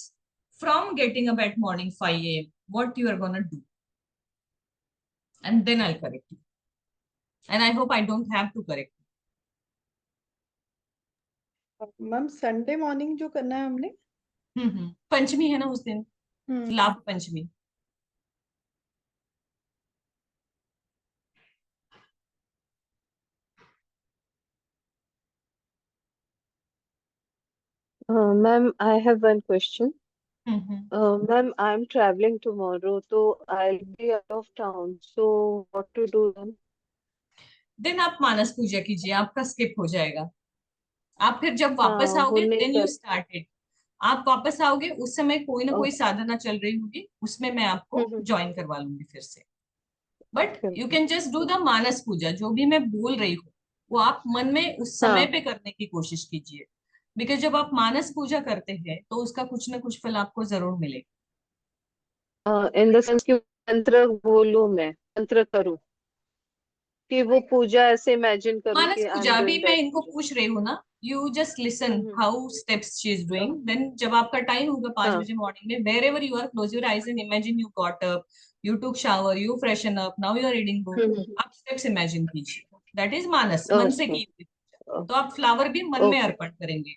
from getting up at morning 5 a.m. what you are gonna do, and then I'll correct you. And I hope I don't have to correct ma'am Sunday morning जो करना है हमने, you. पंचमी है ना उस दिन, लाभ पंचमी। Ma'am, I have one question. Hmm. Ma'am, I'm traveling tomorrow, so I'll be out of town. So what to do then? Then आप मानस पूजा कीजिए, आपका स्किप हो जाएगा। आप फिर जब वापस हाँ, वो आओगे नहीं देन यू कर। स्टार्टेड। आप वापस आओगे उस समय कोई ना कोई ओके। साधना चल रही होगी, उसमें मैं आपको ज्वाइन करवा लूंगी फिर से। But you okay. Can just do the Manas puja, जो भी मैं बोल रही हूँ वो आप मन में उस समय हाँ, पे करने की कोशिश कीजिए। बिकॉज जब आप मानस पूजा करते हैं तो उसका कुछ ना कुछ फल आपको जरूर मिलेगा। इन द सेंस कि मंत्र बोलूं, मैं मंत्र करूं, कि वो पूजा ऐसे इमेजिन करूं मानस कि आई एम पूजा अभी डूइंग मैं दैट इनको पूजा। पूछ रही हूँ ना, you just listen hmm. How steps she is doing, okay. Then जब आपका टाइम होगा 5 बजे मॉर्निंग में, wherever you are, close your eyes and imagine you got up, you took shower, you freshen up, now you are reading book. आप steps imagine कीजिए, that is मानस, मन से ओके। की हुई पूजा। तो आप फ्लावर भी मन में ओके। अर्पण करेंगे।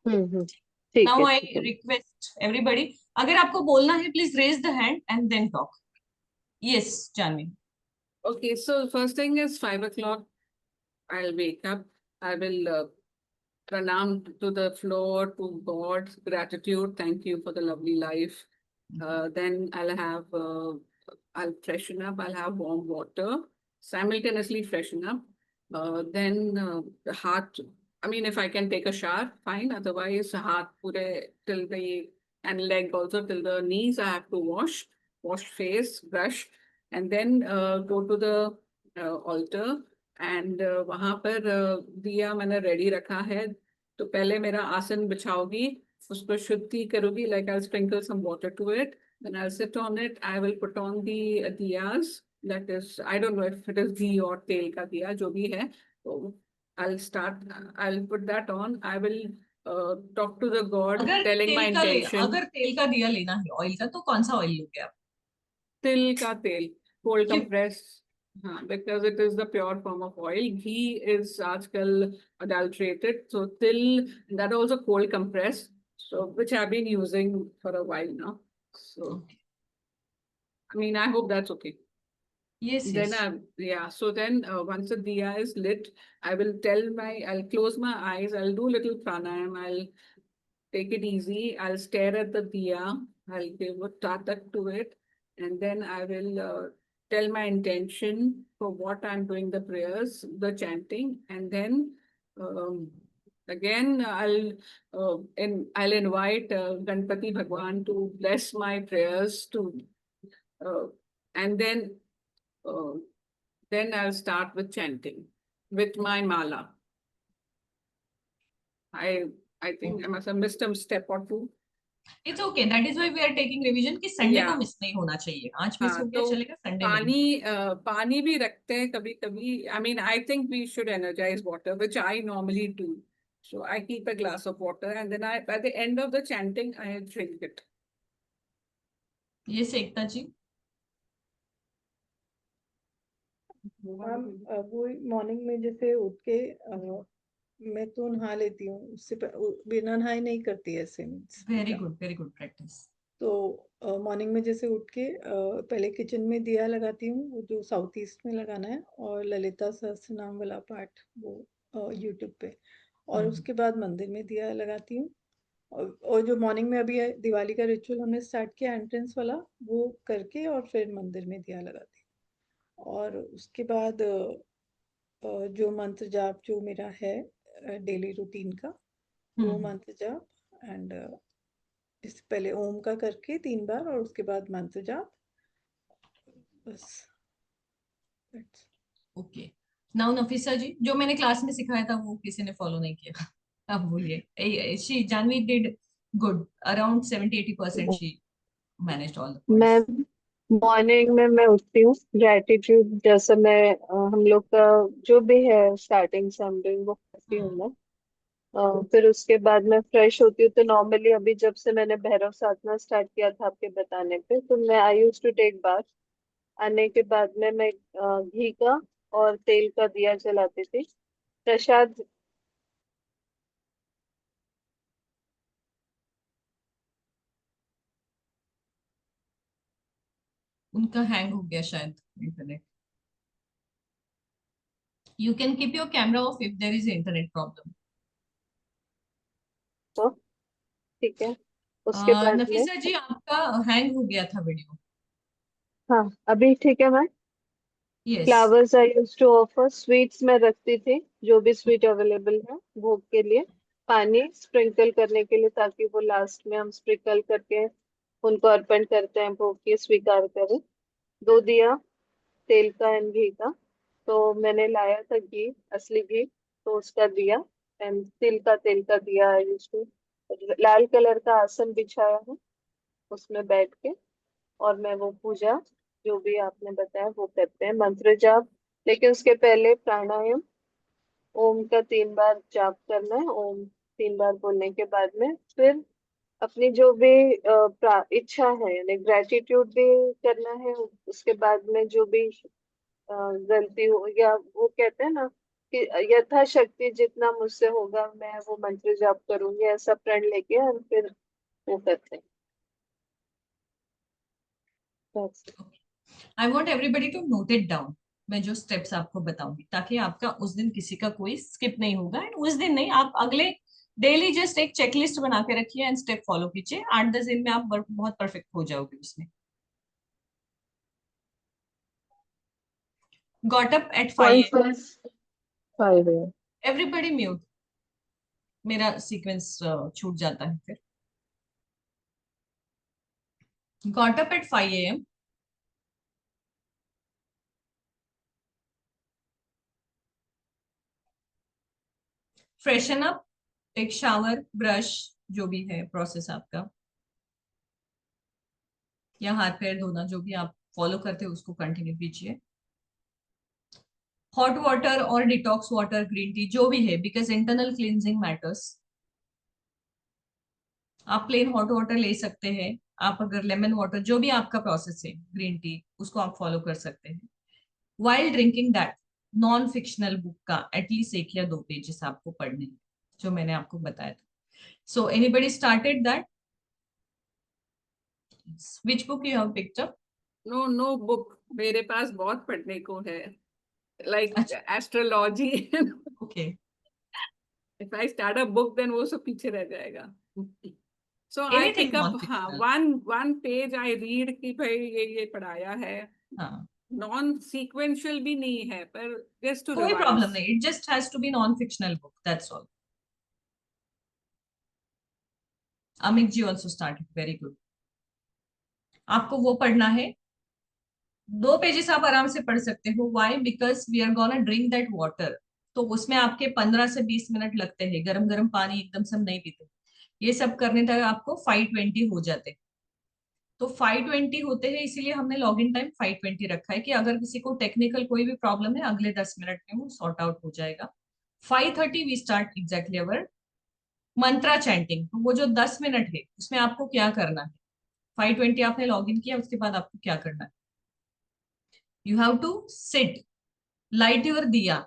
ठीक नाउ है, आई ठीक है। रिक्वेस्ट एवरीबडी, अगर आपको बोलना है please raise the hand and then talk. Yes Janvi. Okay, so first thing is 5 o'clock. I'll wake up. I will pranam to the floor, to God, gratitude. Thank you for the lovely life. Then I'll freshen up. I'll have warm water, simultaneously freshen up. Then the heart, I mean, if I can take a shower, fine. Otherwise, heart pure till the, and leg also till the knees, I have to wash face, brush, and then go to the altar and वहां पर दिया मैंने ready रखा है। तो पहले मेरा आसन बिछाओगी, उसको शुद्धि करोगी, like I sprinkle some water to it, then I sit on it, I will put on the diyas, that is, I don't know if it is ghee or तेल का दिया, जो भी है। तो I'll put that on. I will talk to the god, telling my intention. अगर तेल का दिया लेना है ऑयल का, तो कौन सा ऑयल लोगे आप? तिल का तेल, कोल्ड क्यों? कंप्रेस। हाँ, because it is the pure form of oil. Ghee is आजकल adulterated, so till that also cold compress, so which I've been using for a while now. So Okay. I mean, I hope that's okay. Yes, Then yes. yeah, so then once the diya is lit, I'll close my eyes, I'll do little pranayam, I'll take it easy, I'll stare at the diya, I'll give a tatak to it, and then I will tell my intention for what I'm doing the prayers, the chanting, and then again I'll invite Ganpati Bhagwan to bless my prayers uh, and uh, then I'll start with chanting with my mala. I think I must have missed a step or two. It's okay. That is why we are taking revision कि Sunday को Yeah. Miss नहीं होना चाहिए. आज miss हाँ, हो गया तो चलेगा, संडे नहीं. पानी भी रखते हैं कभी कभी. I mean, I think we should energize water, which I normally do. So I keep a glass of water, and then by the end of the chanting, I drink it. ये एकता ji. Ma'am वो morning में जैसे उठ के मैं तो नहा लेती हूँ, उससे बिना नहाए नहीं करती ऐसे मीन्स. Very good practice. तो मॉर्निंग में जैसे उठ के पहले किचन में दिया लगाती हूँ, वो जो साउथ ईस्ट में लगाना है, और ललिता सहस्त्रनाम वाला पाठ वो यूट्यूब पे, और उसके बाद मंदिर में दिया लगाती हूँ. और जो मॉर्निंग में अभी दिवाली का रिचुअल हमने स्टार्ट किया एंट्रेंस वाला, वो करके और फिर मंदिर में दिया लगाती हूँ. और उसके बाद जो मंत्र जाप जो मेरा है डेली रूटीन का, वो मंत्र जाप, एंड इससे पहले ओम का करके 3 बार, और उसके बाद मंत्र जाप, बस. ओके. नाउ नफीसा जी, जो मैंने क्लास में सिखाया था वो किसी ने फॉलो नहीं किया. अब बोलिए. She Janvi did good, around 70-80% she managed all the main points. Morning में मैं उठती हूँ, ग्रेटिट्यूड जैसे मैं हम लोग का जो भी है स्टार्टिंग से हम डूइंग वो करती हूँ मैं. फिर उसके बाद मैं फ्रेश होती हूँ. तो नॉर्मली अभी जब से मैंने भैरव साधना स्टार्ट किया था आपके बताने पे, तो मैं आई यूज टू टेक बाथ. आने के बाद में मैं घी का और तेल का दिया जलाती थी. प्रसाद उनका हैंग हो गया शायद internet. You can keep your camera off if there is internet problem. तो ठीक है. उसके बाद में नफीसा जी, आपका हैंग हो गया था वीडियो. हाँ, अभी ठीक है ma'am. Yes. Flowers I use to offer, sweets में रखती थी, जो भी स्वीट अवेलेबल है भोग के लिए. पानी स्प्रिंकल करने के लिए, ताकि वो लास्ट में हम स्प्रिंकल करके उनको अर्पण करते हैं, भोग के स्वीकार करें. 2 दिया, तेल का एंड घी का. तो मैंने लाया था घी, असली घी, तो उसका दिया. एंड तिल का तेल का दिया यूज टू. लाल कलर का आसन बिछाया है, उसमें बैठ के, और मैं वो पूजा जो भी आपने बताया वो करते हैं, मंत्र जाप. लेकिन उसके पहले प्राणायाम, ओम का 3 बार जाप करना है. ओम 3 बार बोलने के बाद में फिर अपनी जो भी इच्छा है, यानी ग्रेटिट्यूड भी करना है. उसके बाद में जो भी गलती हो, या वो कहते हैं ना कि यथाशक्ति जितना मुझसे होगा मैं वो मंत्र जाप करूंगी, ऐसा प्रण लेके हम फिर वो करते हैं. That's it. I want everybody to note it down. मैं जो स्टेप्स आपको बताऊंगी, ताकि आपका उस दिन किसी का कोई स्किप नहीं होगा. एंड उस दिन नहीं, आप अगले डेली जस्ट एक चेकलिस्ट बना के रखिए एंड स्टेप फॉलो कीजिए. 8-10 दिन में आप बहुत परफेक्ट हो जाओगे उसमें. Got up at 5 AM. 5 है. Everybody mute. मेरा सीक्वेंस छूट जाता है फिर. Got up at 5 AM. Freshen up, take shower, brush, जो भी है प्रोसेस आपका, या हाथ पैर धोना, जो भी आप फॉलो करते हो उसको कंटिन्यू कीजिए। हॉट वाटर और डिटॉक्स वाटर, ग्रीन टी, जो भी है, बिकॉज इंटरनल क्लींजिंग मैटर्स। आप प्लेन हॉट वाटर ले सकते हैं, आप अगर लेमन वाटर, जो भी आपका प्रोसेस है, ग्रीन टी, उसको आप फॉलो कर सकते हैं। While drinking that, non fictional book का एटलीस्ट 1 या 2 पेजेस आपको पढ़ने हैं, जो मैंने आपको बताया था। So anybody started that? Which book you have picked up? No no book, मेरे पास बहुत पढ़ने को है, लाइक अच्छा, astrology. Okay. If I start a book then वो सब पीछे रह जाएगा। So I anything pick non up, हाँ, fictional. One one page I read कि भाई ये पढ़ाया है। हाँ, नॉन सीक्वेंशियल भी नहीं है, पर जस्ट टू कोई रिवाइज। प्रॉब्लम नहीं, it just has to be non fictional book, that's all. Amit ji also started, very good. आपको वो पढ़ना है, 2 पेजेस आप आराम से पढ़ सकते हो। Why? Because we are gonna drink that water. तो उसमें आपके 15 से 20 मिनट लगते हैं, गरम गरम पानी एकदम से हम नहीं पीते, ये सब करने तक आपको 520 हो जाते। तो 520 होते हैं, इसीलिए हमने लॉग इन टाइम 520 रखा है, कि अगर किसी को टेक्निकल कोई भी प्रॉब्लम है, अगले 10 मिनट में वो सॉर्ट आउट हो जाएगा। 5:30 we start exactly our mantra chanting. तो वो जो 10 मिनट है, उसमें आपको क्या करना है? 5:20 आपने लॉग इन किया, उसके बाद आपको क्या करना है? You have to sit, light your diya,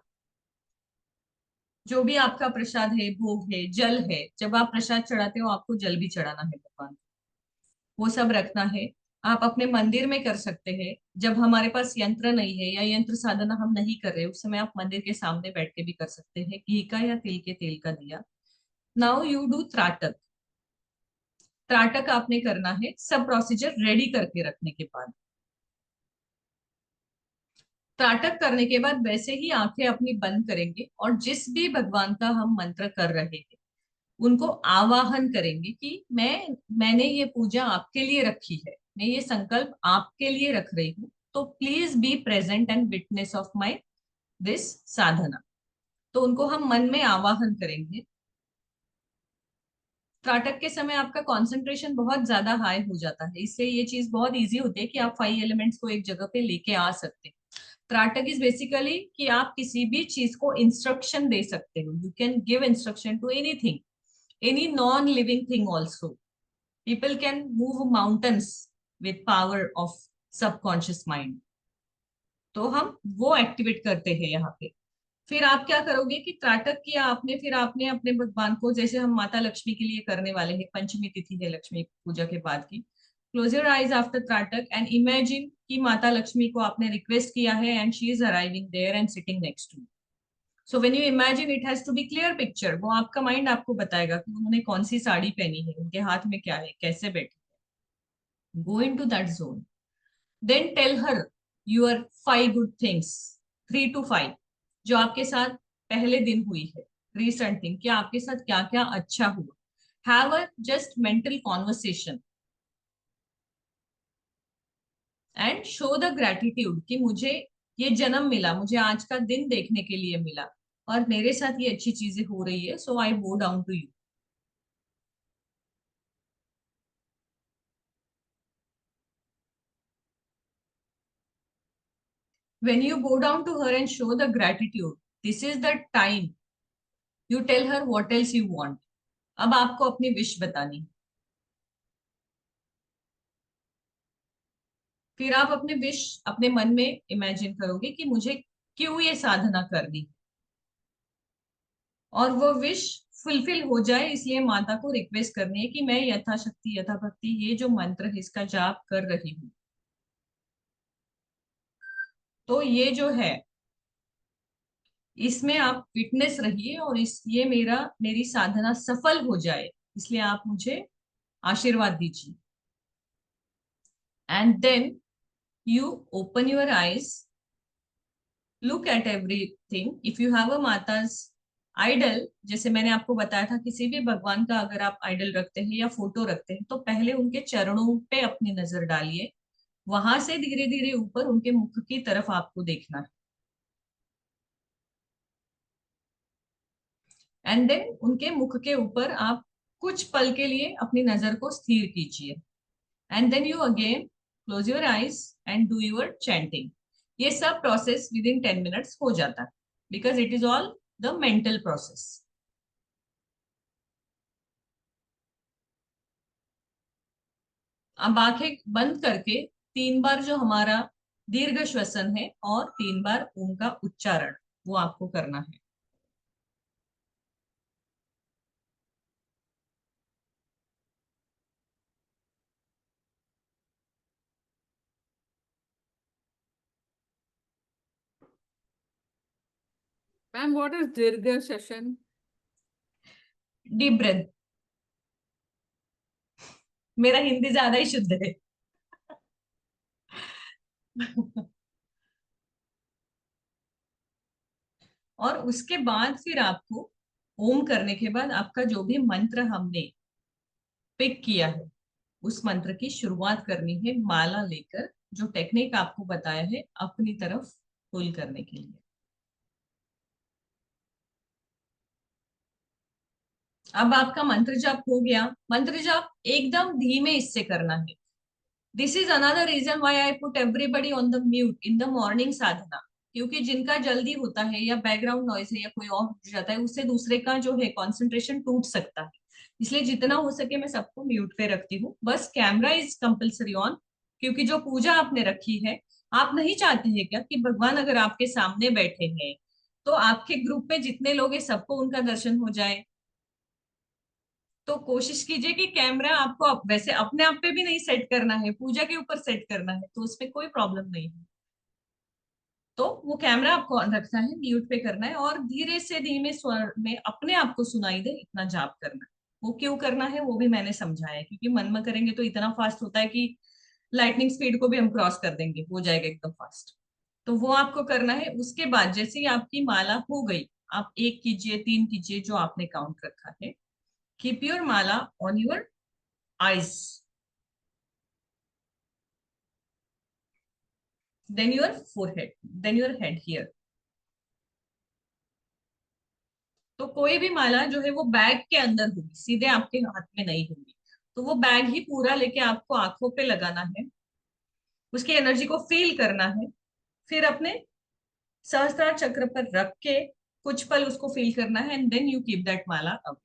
जो भी आपका प्रसाद है, भोग है, जल है, जब आप प्रसाद चढ़ाते हो आपको जल भी चढ़ाना है भगवान को, वो सब रखना है। आप अपने मंदिर में कर सकते हैं, जब हमारे पास यंत्र नहीं है या यंत्र साधना हम नहीं कर रहे, उस समय आप मंदिर के सामने बैठ के भी कर सकते हैं, घी का या तिल के तेल का दिया। Now you do tratak. त्राटक आपने करना है सब प्रोसीजर रेडी करके रखने के बाद। त्राटक करने के बाद वैसे ही आंखें अपनी बंद करेंगे, और जिस भी भगवान का हम मंत्र कर रहे हैं उनको आवाहन करेंगे कि मैंने ये पूजा आपके लिए रखी है, मैं ये संकल्प आपके लिए रख रही हूँ, तो please be present and witness of my this sadhana. तो उनको हम मन में आवाहन करेंगे। त्राटक के समय आपका कंसंट्रेशन बहुत ज्यादा हाई हो जाता है, इसलिए ये चीज बहुत इजी होती है कि आप 5 एलिमेंट्स को एक जगह पे लेके आ सकते हैं। त्राटक इज बेसिकली कि आप किसी भी चीज को इंस्ट्रक्शन दे सकते हो, you can give instruction to anything, any non-living thing also. People can move mountains with power of subconscious mind. तो हम वो एक्टिवेट करते हैं यहाँ पे। फिर आप क्या करोगे कि त्राटक किया आपने, फिर आपने अपने भगवान को, जैसे हम माता लक्ष्मी के लिए करने वाले हैं, पंचमी तिथि है लक्ष्मी पूजा के बाद की, close your eyes after trataka and imagine कि माता लक्ष्मी को आपने रिक्वेस्ट किया है and she is arriving there and sitting next to. So when you imagine, it has to be clear picture, वो आपका माइंड आपको बताएगा कि उन्होंने कौन सी साड़ी पहनी है, उनके हाथ में क्या है, कैसे बैठे। Go into that zone, then tell her your 5 good things, 3 to 5, जो आपके साथ पहले दिन हुई है, रिसेंट थिंग, कि आपके साथ क्या क्या अच्छा हुआ। Have a just mental conversation and show the gratitude कि मुझे ये जन्म मिला, मुझे आज का दिन देखने के लिए मिला, और मेरे साथ ये अच्छी चीजें हो रही है, so I bow down to you. When you go down to her and show the gratitude, this is the time you tell her what else you want. अब आपको अपनी विश बतानी है। फिर आप अपने विश अपने मन में इमेजिन करोगे कि मुझे क्यों ये साधना करनी है, और वो विश फुलफिल हो जाए, इसलिए माता को रिक्वेस्ट करनी है कि मैं यथाशक्ति यथाभक्ति ये जो मंत्र है इसका जाप कर रही हूँ, तो ये जो है इसमें आप विटनेस रहिए, और इस ये मेरी साधना सफल हो जाए, इसलिए आप मुझे आशीर्वाद दीजिए। And then you open your eyes, look at everything. If you have a माता's आइडल, जैसे मैंने आपको बताया था, किसी भी भगवान का अगर आप आइडल रखते हैं या फोटो रखते हैं, तो पहले उनके चरणों पे अपनी नजर डालिए, वहां से धीरे धीरे ऊपर उनके मुख की तरफ आपको देखना है। एंड देन उनके मुख के ऊपर आप कुछ पल के लिए अपनी नजर को स्थिर कीजिए, and then you again close your eyes and do your chanting. ये सब प्रोसेस विद इन 10 मिनट्स हो जाता है, because it is all the mental process. अब आंखें बंद करके 3 बार जो हमारा दीर्घ श्वसन है और 3 बार ओम का उच्चारण, वो आपको करना है। Ma'am, what is Dirga session? Deep breath. मेरा हिंदी ज्यादा ही शुद्ध है। और उसके बाद फिर आपको ओम करने के बाद आपका जो भी मंत्र हमने पिक किया है, उस मंत्र की शुरुआत करनी है माला लेकर, जो टेक्निक आपको बताया है अपनी तरफ पुल करने के लिए। अब आपका मंत्र जाप हो गया। मंत्र जाप एकदम धीमे इससे करना है। This is another reason why I put everybody on the mute in the morning sadhana, क्योंकि जिनका जल्दी होता है या बैकग्राउंड नॉइज है या कोई और हो जाता है, उससे दूसरे का जो है कंसंट्रेशन टूट सकता है। इसलिए जितना हो सके मैं सबको म्यूट पे रखती हूँ। बस कैमरा इज कंपल्सरी ऑन, क्योंकि जो पूजा आपने रखी है, आप नहीं चाहते हैं क्या कि भगवान अगर आपके सामने बैठे हैं तो आपके ग्रुप में जितने लोग हैं सबको उनका दर्शन हो जाए। तो कोशिश कीजिए कि कैमरा आपको वैसे अपने आप पे भी नहीं सेट करना है, पूजा के ऊपर सेट करना है, तो उसमें कोई प्रॉब्लम नहीं है। तो वो कैमरा आपको ऑन रखना है, म्यूट पे करना है और धीरे से धीमे स्वर में अपने आप को सुनाई दे इतना जाप करना है। वो क्यों करना है वो भी मैंने समझाया है, क्योंकि मन में करेंगे तो इतना फास्ट होता है कि लाइटनिंग स्पीड को भी हम क्रॉस कर देंगे, हो जाएगा एकदम फास्ट। तो वो आपको करना है। उसके बाद जैसे ही आपकी माला हो गई, आप 1 कीजिए, 3 कीजिए, जो आपने काउंट रखा है। Keep your Mala on your eyes, then your forehead, then your head here। तो कोई भी माला जो है वो बैग के अंदर होगी, सीधे आपके हाथ में नहीं होगी। तो वो बैग ही पूरा लेके आपको आंखों पे लगाना है, उसकी एनर्जी को फील करना है। फिर अपने सहस्त्रार चक्र पर रख के कुछ पल उसको फील करना है, and then you keep that mala up.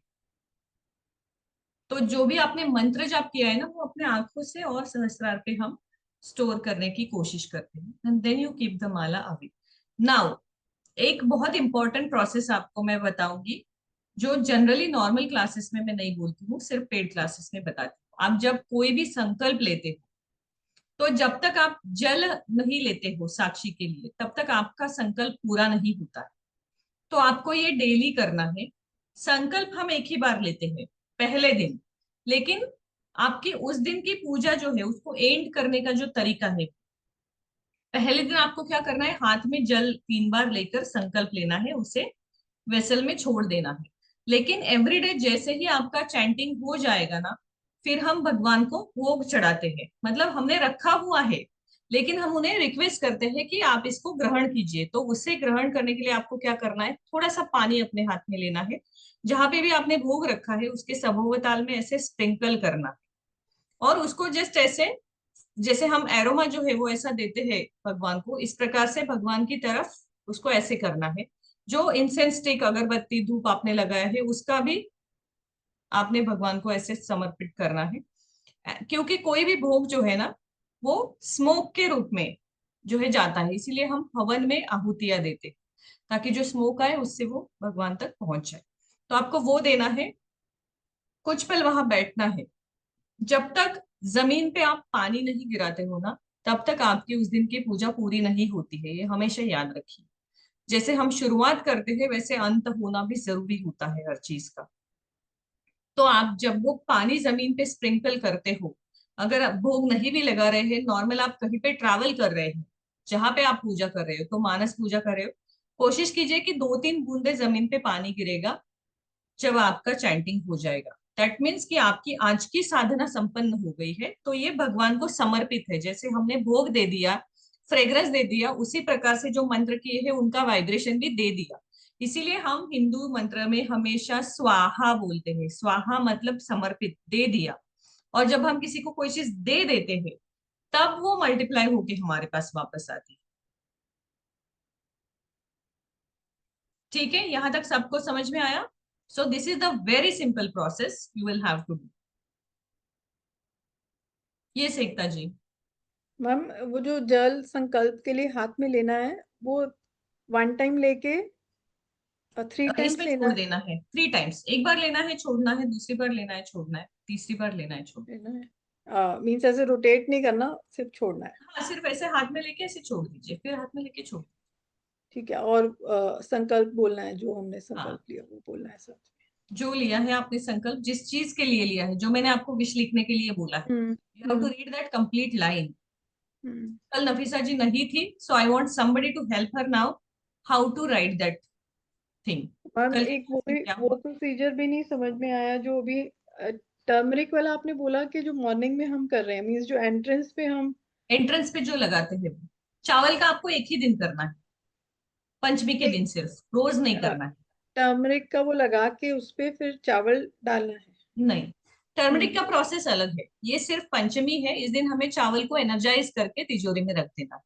तो जो भी आपने मंत्र जाप किया है ना, वो अपने आंखों से और सहस्त्रार पे हम स्टोर करने की कोशिश करते हैं, and then you keep the mala away. Now एक बहुत इंपॉर्टेंट प्रोसेस आपको मैं बताऊंगी, जो जनरली नॉर्मल क्लासेस में मैं नहीं बोलती हूँ, सिर्फ पेड क्लासेस में बताती हूँ। आप जब कोई भी संकल्प लेते हो, तो जब तक आप जल नहीं लेते हो साक्षी के लिए, तब तक आपका संकल्प पूरा नहीं होता है। तो आपको ये डेली करना है। संकल्प हम एक ही बार लेते हैं पहले दिन, लेकिन आपकी उस दिन की पूजा जो है उसको एंड करने का जो तरीका है, पहले दिन आपको क्या करना है, हाथ में जल 3 बार लेकर संकल्प लेना है, उसे वेसल में छोड़ देना है। लेकिन एवरीडे जैसे ही आपका चैंटिंग हो जाएगा ना, फिर हम भगवान को भोग चढ़ाते हैं। मतलब हमने रखा हुआ है, लेकिन हम उन्हें रिक्वेस्ट करते हैं कि आप इसको ग्रहण कीजिए। तो उससे ग्रहण करने के लिए आपको क्या करना है, थोड़ा सा पानी अपने हाथ में लेना है, जहां पे भी आपने भोग रखा है उसके सबोवताल में ऐसे स्प्रिंकल करना है, और उसको जस्ट ऐसे, जैसे हम एरोमा जो है वो ऐसा देते हैं भगवान को, इस प्रकार से भगवान की तरफ उसको ऐसे करना है। जो इंसेंस स्टिक, अगरबत्ती, धूप आपने लगाया है, उसका भी आपने भगवान को ऐसे समर्पित करना है। क्योंकि कोई भी भोग जो है ना, वो स्मोक के रूप में जो है जाता है, इसीलिए हम हवन में आहुतियां देते हैं, ताकि जो स्मोक आए उससे वो भगवान तक पहुंच जाए। तो आपको वो देना है, कुछ पल वहां बैठना है। जब तक जमीन पे आप पानी नहीं गिराते हो ना, तब तक आपकी उस दिन की पूजा पूरी नहीं होती है, ये हमेशा याद रखिए। जैसे हम शुरुआत करते हैं वैसे अंत होना भी जरूरी होता है हर चीज का। तो आप जब वो पानी जमीन पे स्प्रिंकल करते हो, अगर आप भोग नहीं भी लगा रहे हैं, नॉर्मल आप कहीं पे ट्रैवल कर रहे हैं, जहां पे आप पूजा कर रहे हो, तो मानस पूजा कर रहे हो, कोशिश कीजिए कि 2-3 बूंदे जमीन पे पानी गिरेगा जब आपका चैंटिंग हो जाएगा। दैट मीन्स कि आपकी आज की साधना संपन्न हो गई है, तो ये भगवान को समर्पित है। जैसे हमने भोग दे दिया, फ्रेग्रेंस दे दिया, उसी प्रकार से जो मंत्र किए हैं उनका वाइब्रेशन भी दे दिया। इसीलिए हम हिंदू मंत्र में हमेशा स्वाहा बोलते हैं। स्वाहा मतलब समर्पित, दे दिया। और जब हम किसी को कोई चीज दे देते हैं तब वो मल्टीप्लाई होके हमारे पास वापस आती है। ठीक है, यहां तक सबको समझ में आया? So this is the very simple process you will have to do. ये सीखता जी। मैम वो जो जल संकल्प के लिए हाथ में लेना है, वो 1 टाइम लेके 3 टाइम्स इसमें लेना छोड़ देना है 3 टाइम्स। एक बार लेना है, छोड़ना है, दूसरी बार लेना है, छोड़ना है, तीसरी बार लेना है, छोड़ना लेना है, मीन्स ऐसे रोटेट नहीं करना, सिर्फ छोड़ना है। है। हाँ, सिर्फ ऐसे हाथ में लेके ऐसे छोड़ दीजिए, फिर हाथ में लेके छोड़। ठीक है, और संकल्प बोलना है, जो हमने हाँ, संकल्प लिया वो बोलना है साथ जो लिया है आपने संकल्प, जिस चीज के लिए लिया है, जो मैंने आपको विश लिखने के लिए बोला है, में। You have to read that complete line. Hmm. कल नफीसा जी नहीं थी, so I want somebody to help her now how to write that thing. Ma'am कल की एक क्लास में क्या वो हुआ? प्रोसीजर भी नहीं समझ में आया, जो अभी टर्मरिक वाला आपने बोला कि जो मॉर्निंग में हम कर रहे हैं, मीन्स जो एंट्रेंस पे हम एंट्रेंस पे जो लगाते हैं वो चावल का आपको एक ही दिन करना है, पंचमी के दिन, सिर्फ रोज नहीं करना है। टर्मरिक का वो लगा के उस पे फिर चावल डालना है। नहीं, टर्मरिक हम्म। का प्रोसेस अलग है। ये सिर्फ पंचमी है, इस दिन हमें चावल को एनर्जाइज करके तिजोरी में रख देना है।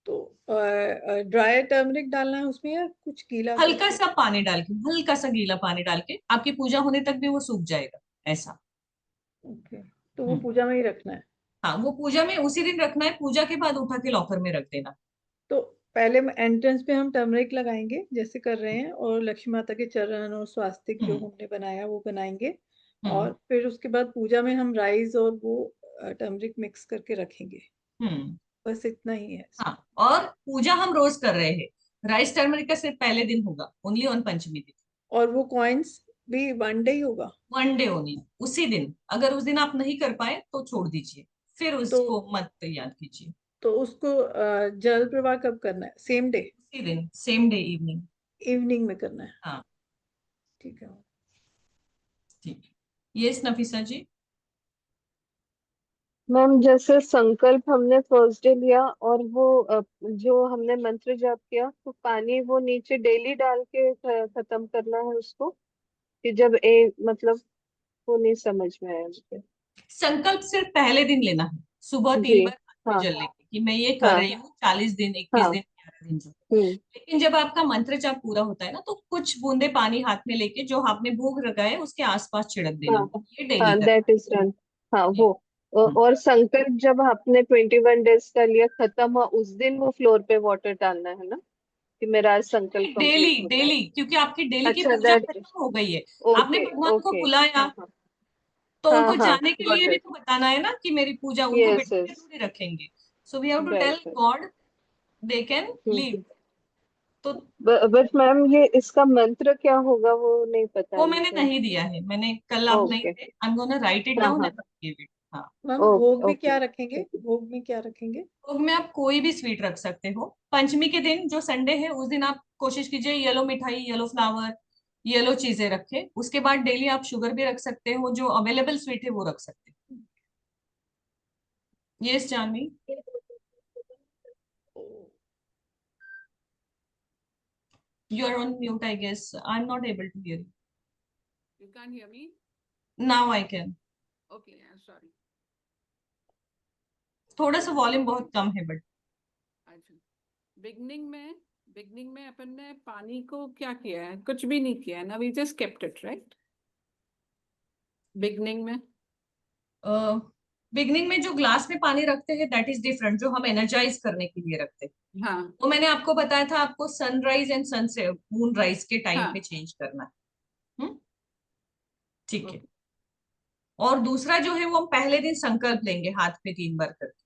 तो ड्राई टर्मरिक डालना है उसमें, या कुछ गीला हल्का करके? सा पानी डाल के, हल्का सा गीला पानी डाल के, आपकी पूजा होने तक भी वो सूख जाएगा ऐसा। ओके, तो वो हम्म। पूजा में ही रखना है। हाँ, वो पूजा में उसी दिन रखना है, पूजा के बाद उठा के लॉकर में रख देना। तो पहले एंट्रेंस पे हम टर्मरिक लगाएंगे जैसे कर रहे हैं, और लक्ष्मी माता के चरण और स्वास्तिक जो हम्म। हमने बनाया वो बनाएंगे, और हम्म। फिर उसके बाद पूजा में हम राइस और वो टर्मरिक मिक्स करके रखेंगे। हम्म। बस इतना ही है हाँ, इसमें। और पूजा हम रोज कर रहे हैं। राइस टर्मरिक का सिर्फ पहले दिन होगा, ओनली ऑन पंचमी दिन। और वो कॉइन्स भी 1 डे ही होगा? वन डे ओनली, उसी दिन। अगर उस दिन आप नहीं कर पाए तो छोड़ दीजिए, फिर तो उसको मत याद कीजिए। उसको जल प्रवाह कब करना है? Same day? उसी दिन, सेम डे इवनिंग। इवनिंग में करना है? हाँ, ठीक है। ठीक है। यस नफीसा जी। मैम जैसे संकल्प हमने फर्स्ट डे लिया, और वो जो हमने मंत्र जाप किया, तो पानी वो नीचे डेली डाल के खत्म करना है उसको, कि जब मतलब वो नहीं समझ में आया मुझे। संकल्प सिर्फ पहले दिन लेना है, सुबह जी। 3 बार हाथ में हाँ जल लेंगे कि मैं ये कर हाँ रही हूँ 40 दिन, 21 दिन, हाँ। 11 दिन जो। हम्म। लेकिन जब आपका मंत्र जाप पूरा होता है ना, तो कुछ बूंदे पानी हाथ में लेके जो आपने भोग लगाए उसके आसपास छिड़क देना हाँ है। ये डेली हाँ, करना दैट इज डन। हाँ है। वो और संकल्प जब आपने 21 डेज का लिया, खत्म हुआ, उस दिन वो फ्लोर पे वाटर डालना है ना, कि मेरा आज संकल्प डेली कंप्लीट होता है? डेली, क्योंकि आपकी डेली की अच्छा, पूजा दैट। खत्म हो गई है। आपने ओके भगवान को ओके। बुलाया, हाँ हाँ तो हाँ उनको हाँ, जाने के लिए गॉट भी इट। तो बताना है ना कि मेरी पूजा, उनको यस बिठा के यस। थोड़ी रखेंगे। So we have to tell right. God they can leave. तो बट मैम ये इसका मंत्र क्या होगा, वो नहीं पता वो है मैंने मुझे। नहीं दिया है, मैंने कल आप नहीं ओके। थे, I am gonna right it हाँ डाउन हाँ। And give it. हाँ। मैम ओके भोग में ओके, क्या रखेंगे? ठीक है। भोग में क्या रखेंगे? भोग में आप कोई भी स्वीट रख सकते हो। पंचमी के दिन जो संडे है उस दिन आप कोशिश कीजिए येलो मिठाई, येलो फ्लावर, येलो चीजें रखें। उसके बाद डेली आप शुगर भी रख सकते हो, जो अवेलेबल स्वीट है वो रख सकते हो। Yes Janvi. You are on mute, I guess. I'm not able to hear you. You can't hear me? Now I can. Okay, I'm sorry. थोड़ा सा वॉल्यूम बहुत कम है बट। अच्छा, बिगनिंग में अपन ने पानी को क्या किया है? कुछ भी नहीं किया है ना, we just kept it, right? Beginning में बिगनिंग में जो ग्लास में पानी रखते हैं दैट इज डिफरेंट, जो हम एनर्जाइज करने के लिए रखते हैं। हाँ वो मैंने आपको बताया था, आपको sunrise and sun moonrise के टाइम पे हाँ। चेंज करना है। ठीक है। ओके। और दूसरा जो है वो हम पहले दिन संकल्प लेंगे हाथ पे 3 बार करके।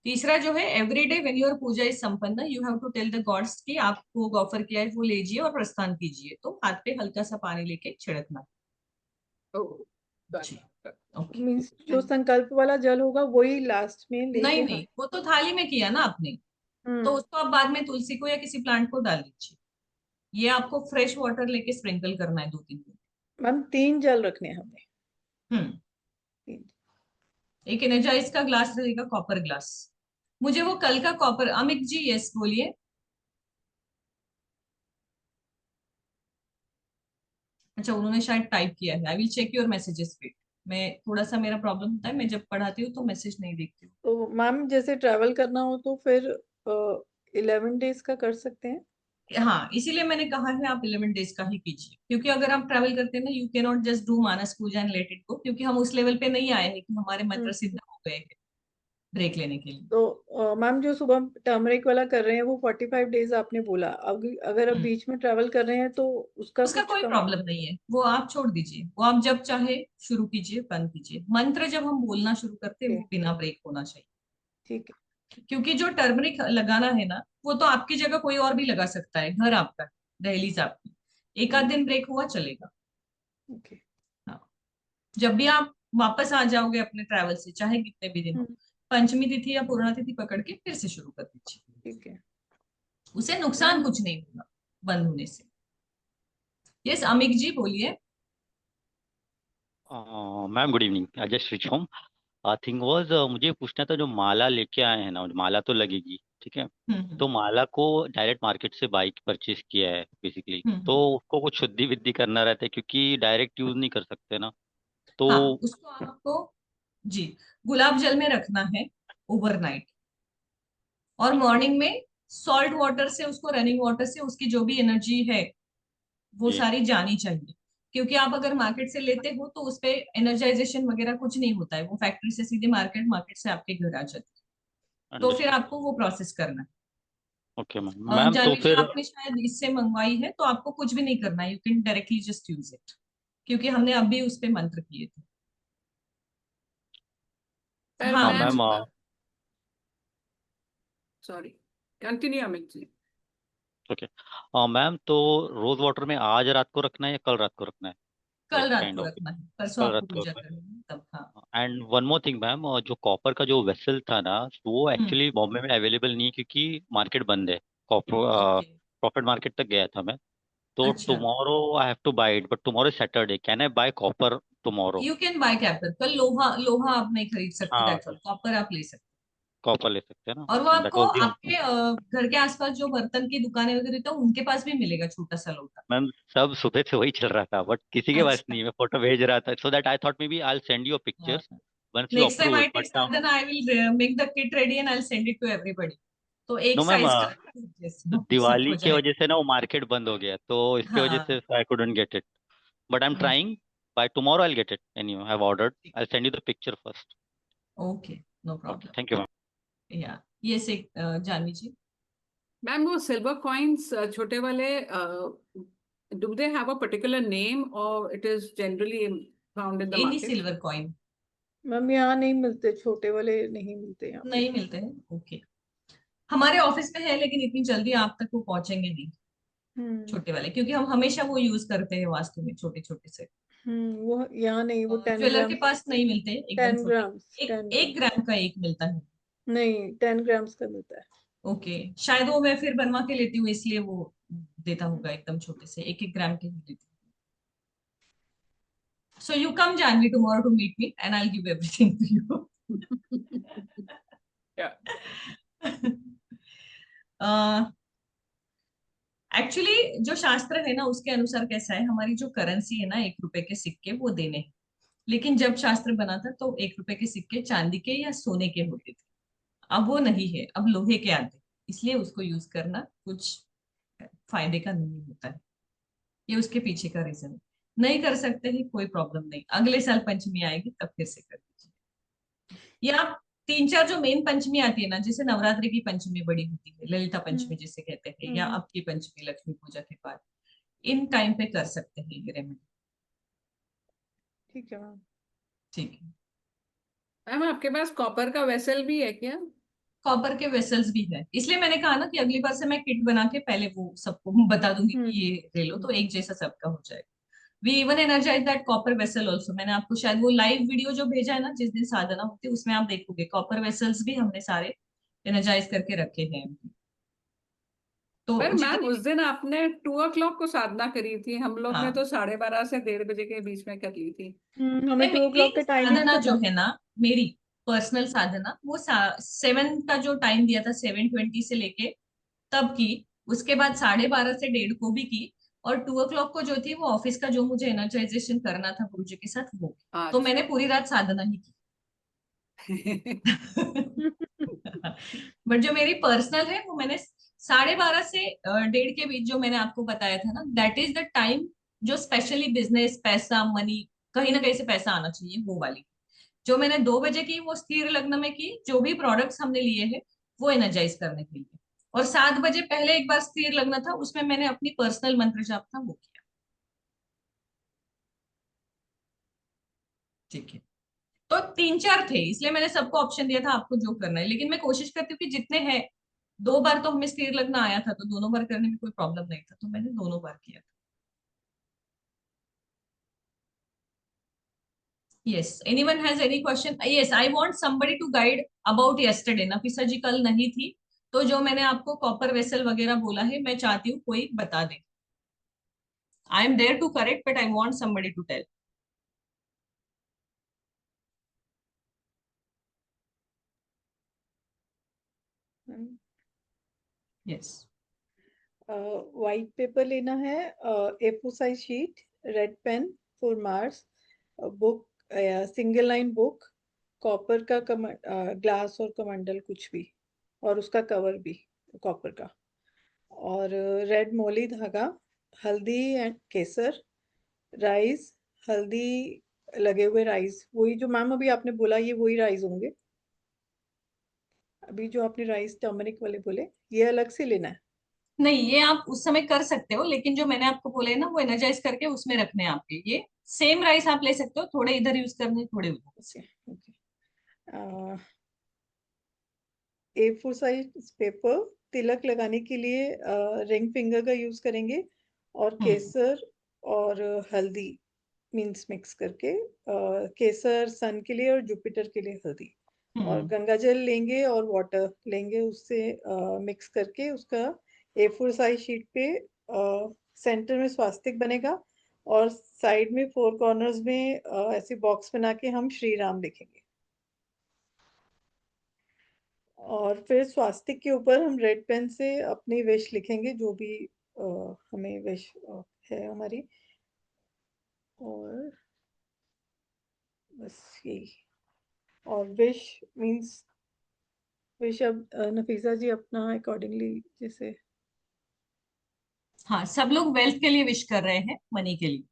तीसरा जो है every day when your puja is संपन्न, you have to tell the gods कि आप भोग ऑफर किया है वो लीजिए और प्रस्थान कीजिए, तो हाथ पे हल्का सा पानी लेके छिड़कना। ओह, जी, डन। ओके। मीन्स जो संकल्प वाला जल होगा वही लास्ट में लेके नहीं हाथ। नहीं, वो तो थाली में किया ना आपने, तो हम्म। उसको आप बाद में तुलसी को या किसी प्लांट को डाल दीजिए। ये आपको फ्रेश वाटर लेके स्प्रिंकल करना है 2-3 दिन। मैम 3 जल रखने हैं हमें। हम्म। 3। एक एनर्जाइज का ग्लास रहेगा, कॉपर ग्लास। मुझे वो कल का कॉपर, अमित जी यस बोलिए। अच्छा, उन्होंने शायद टाइप किया है। I will check your messages. Wait, मैं थोड़ा सा, मेरा प्रॉब्लम होता है, मैं जब पढ़ाती हूँ तो मैसेज नहीं देखती हूँ। तो मैम जैसे ट्रैवल करना हो तो फिर 11 डेज का कर सकते हैं? हाँ, इसीलिए मैंने कहा है आप 11 डेज का ही कीजिए, क्योंकि अगर आप ट्रैवल करते हैं ना, you can not just do मानस पूजा एंड लेट इट गो, क्योंकि हम उस लेवल पे नहीं आए हैं कि हमारे मंत्र हम्म। सिद्ध हो गए हैं ब्रेक लेने के लिए। तो मैम जो सुबह टर्मरिक वाला कर रहे हैं वो 45 डेज आपने बोला, अगर अब हम्म, बीच में ट्रैवल कर रहे हैं तो उसका उसका कुछ कोई कम? प्रॉब्लम नहीं है, वो आप छोड़ दीजिए, वो आप जब चाहे शुरू कीजिए, बंद कीजिए। मंत्र जब हम बोलना शुरू करते हैं ओके, वो बिना ब्रेक होना चाहिए, ठीक है। क्योंकि जो टर्मरिक लगाना है ना, वो तो आपकी जगह कोई और भी लगा सकता है, घर आपका है, दहलीज आपकी। एक आध दिन ब्रेक हुआ चलेगा। ओके। हाँ, जब भी आप वापस आ जाओगे अपने ट्रैवल से, चाहे कितने भी दिन हो, हम्म, पंचमी तिथि या पूर्णा तिथि पकड़ के फिर से शुरू कर दीजिए। ठीक है उसे नुकसान मैम। कुछ नहीं होगा बंद होने से। यस अमिक जी, बोलिए। Ma'am good evening, I just rich home. Thing was, मुझे पूछना था, जो माला लेके आए हैं ना, माला तो लगेगी ठीक है, हम्म तो माला को डायरेक्ट मार्केट से बाइक परचेज किया है बेसिकली, तो हम्म। उसको कुछ शुद्धि विद्धि करना रहता है क्योंकि डायरेक्ट यूज नहीं कर सकते ना, तो हाँ, उसको आपको, जी, गुलाब जल में रखना है ओवरनाइट, और मॉर्निंग में सॉल्ट वाटर से, उसको रनिंग वाटर से उसकी जो भी एनर्जी है वो जी सारी जानी चाहिए। क्योंकि आप अगर मार्केट से लेते हो तो उसपे एनर्जाइजेशन वगैरह कुछ नहीं होता है, वो फैक्ट्री से सीधे मार्केट, मार्केट से आपके घर आ जाती है। तो फिर अंडरस्टूड। आपको वो प्रोसेस करना है। ओके मैम, और मैम तो जानवी जी, फिर आपने शायद इससे मंगवाई है तो आपको कुछ भी नहीं करना है, you can directly just use it, क्योंकि हमने अभी उस पे मंत्र किए थे। पर हाँ ma'am, ma'am sorry, continue Amit ji. Okay ma'am, तो रोज वाटर में आज रात को रखना है या कल रात को रखना है, कल लाइक रात काइंड को ऑफ? रखना है, परसों कल आपको रात को पूजा रखना करनी है तब। हाँ। है। And one more thing ma'am, जो कॉपर का जो वेसल था ना, तो वो हम्म। एक्चुअली बॉम्बे में अवेलेबल नहीं है क्योंकि मार्केट बंद है। Copper okay. प्रॉफिट मार्केट तक गया था मैं, तो अच्छा, tomorrow I have to buy it, but tomorrow Saturday, can I buy copper tomorrow? You can buy copper. कल लोहा, लोहा आप नहीं खरीद सकते, हाँ, दैट्स ऑल। कॉपर आप ले सकते कॉपर ले सकते हैं ना, हैं। और वो दैट आपको वाज दी। आपके घर के आसपास जो बर्तन की दुकानें वगैरह तो उनके पास भी मिलेगा, छोटा सा लोटा। मैम सब सुबह से वही चल रहा था, बट किसी के पास अच्छा। नहीं, मैं फोटो भेज रहा था, so that I thought maybe I send you pictures once you next time approve I it, take but sadhana, I will make the kit ready and I send it to everybody. तो एक no ma'am, size का जैसे सब दिवाली हो के जाएगा। वजह से ना वो मार्केट बंद हो गया, तो इसके वजह से हाँ। I couldn't get it, but I am trying, by tomorrow I get it anyway, I have ordered, I send you the picture first. Okay, no okay, problem. Thank you ma'am. या ये से जानवी जी। मैम वो silver coins छोटे वाले, do they have a particular name और it is generally found in the any market? Silver coin ma'am यहाँ नहीं मिलते, छोटे वाले नहीं मिलते यहाँ पे। नहीं मिलते हैं। ओके, हमारे ऑफिस में है, लेकिन इतनी जल्दी आप तक वो पहुंचेंगे नहीं, हम्म। छोटे वाले, क्योंकि हम हमेशा वो यूज करते हैं वास्तु में, छोटे छोटे से। वो यहाँ नहीं, वो टेन ज्वेलर के ग्राम्स पास नहीं मिलते एकदम टेन छोटे। ग्राम्स एक 10 ग्राम्स। 1 ग्राम का एक मिलता है। नहीं, 10 ग्राम्स का मिलता है। ओके, शायद वो मैं फिर बनवा के लेती हूँ, इसलिए वो देता होगा एकदम छोटे से, 1 1 ग्राम के ही देती हूँ। So you come Janvi tomorrow to meet me and I give everything to you. Yeah. Actually जो शास्त्र है ना, उसके अनुसार कैसा है, हमारी जो करेंसी है ना, 1 रुपए के सिक्के वो देने हैं। लेकिन जब शास्त्र बना था तो 1 रुपए के सिक्के चांदी के या सोने के होते थे। अब वो नहीं है, अब लोहे के आते हैं। इसलिए उसको यूज करना कुछ फायदे का नहीं होता है। ये उसके पीछे का रीजन है। नहीं कर सकते ही, कोई प्रॉब्लम नहीं, अगले साल पंचमी आएगी तब फिर से कर दीजिए। या 3 4 जो मेन पंचमी आती है ना, जैसे नवरात्रि की पंचमी बड़ी होती है, ललिता हम्म। पंचमी जिसे कहते हैं, या हम्म। अब की पंचमी लक्ष्मी पूजा के बाद, इन टाइम पे कर सकते हैं ये रेमेडी। ठीक है मैम। ठीक है। मैम आपके पास कॉपर का वेसल भी है क्या? कॉपर के वेसल्स भी है, इसलिए मैंने कहा ना कि अगली बार से मैं किट बना के पहले वो सबको बता दूंगी हम्म। कि ये ले लो, तो एक जैसा सबका हो जाएगा। We even energize that copper vessel also. मैंने आपको शायद वो लाइव वीडियो जो भेजा है ना, जिस दिन साधना होती है, उसमें आप देखोगे कॉपर वेसल्स भी हमने सारे एनर्जाइज करके रखे हैं। पर तो मैम जितने उस भी, दिन आपने 2 o'clock को साधना करी थी, हम लोग ने हाँ, तो 12:30 से 1:30 के बीच में कर ली थी। हमें नहीं, 2 o'clock मेरी का टाइमिंग साधना तो जो था। है ना, मेरी पर्सनल साधना, वो 7 का जो टाइम दिया था, 7:20 से लेके तब की। उसके बाद 12:30 से 1:30 को भी की। और 2 o'clock को जो थी वो ऑफिस का जो मुझे एनर्जाइजेशन करना था गुरु जी के साथ वो, तो अच्छा। मैंने पूरी रात साधना ही की। बट जो मेरी पर्सनल है वो मैंने 12:30 से 1:30 के बीच जो मैंने आपको बताया था ना, दैट इज द टाइम जो स्पेशली बिजनेस, पैसा, मनी, कहीं ना कहीं से पैसा आना चाहिए, वो वाली। जो मैंने 2 बजे की वो स्थिर लग्न में की, जो भी प्रोडक्ट्स हमने लिए हैं वो एनर्जाइज करने के लिए। और 7 बजे पहले एक बार स्थिर लग्न था, उसमें मैंने अपनी पर्सनल मंत्र जाप था वो किया। ठीक है। तो 3-4 थे, इसलिए मैंने सबको ऑप्शन दिया था आपको जो करना है, लेकिन मैं कोशिश करती हूँ कि जितने हैं, 2 बार तो हमें स्थिर लगना आया था, तो दोनों बार करने में कोई प्रॉब्लम नहीं था, तो मैंने दोनों बार किया था। Yes, anyone has any question? Yes, I want somebody to guide about yesterday. Nafisa ji कल नहीं थी, तो जो मैंने आपको कॉपर वेसल वगैरह बोला है, मैं चाहती हूँ कोई बता दे। I am there to correct, but I want somebody to tell. Yes. White paper लेना है, A4 size sheet, red pen for marks, book, single line book, copper का ग्लास और कमंडल कुछ भी, और उसका कवर भी कॉपर का, और रेड मोली धागा, हल्दी एंड केसर, राइस, हल्दी लगे हुए राइस, वही जो मैम अभी आपने बोला ये वही राइस होंगे, अभी जो आपने राइस टर्मरिक वाले बोले ये अलग से लेना है? नहीं, ये आप उस समय कर सकते हो, लेकिन जो मैंने आपको बोले ना वो एनर्जाइज करके उसमें रखने हैं आपके। ये सेम राइस आप ले सकते हो, थोड़े इधर यूज करने, थोड़े उधर। Okay okay. A4 size paper, तिलक लगाने के लिए रिंग फिंगर का यूज करेंगे, और हम्म। केसर और हल्दी मीन्स मिक्स करके, केसर सन के लिए और जुपिटर के लिए हल्दी, और हम्म। गंगा जल लेंगे और वाटर लेंगे, उससे मिक्स करके उसका A4 साइज शीट पे सेंटर में स्वास्तिक बनेगा, और साइड में 4 कॉर्नर्स में ऐसे बॉक्स बना के हम श्री राम लिखेंगे, और फिर स्वास्तिक के ऊपर हम रेड पेन से अपनी विश लिखेंगे, जो भी हमें विश है हमारी, और बस यही। और विश मींस विश अब नफीसा जी अपना अकॉर्डिंगली जैसे। हाँ, सब लोग वेल्थ के लिए विश कर रहे हैं, मनी के लिए।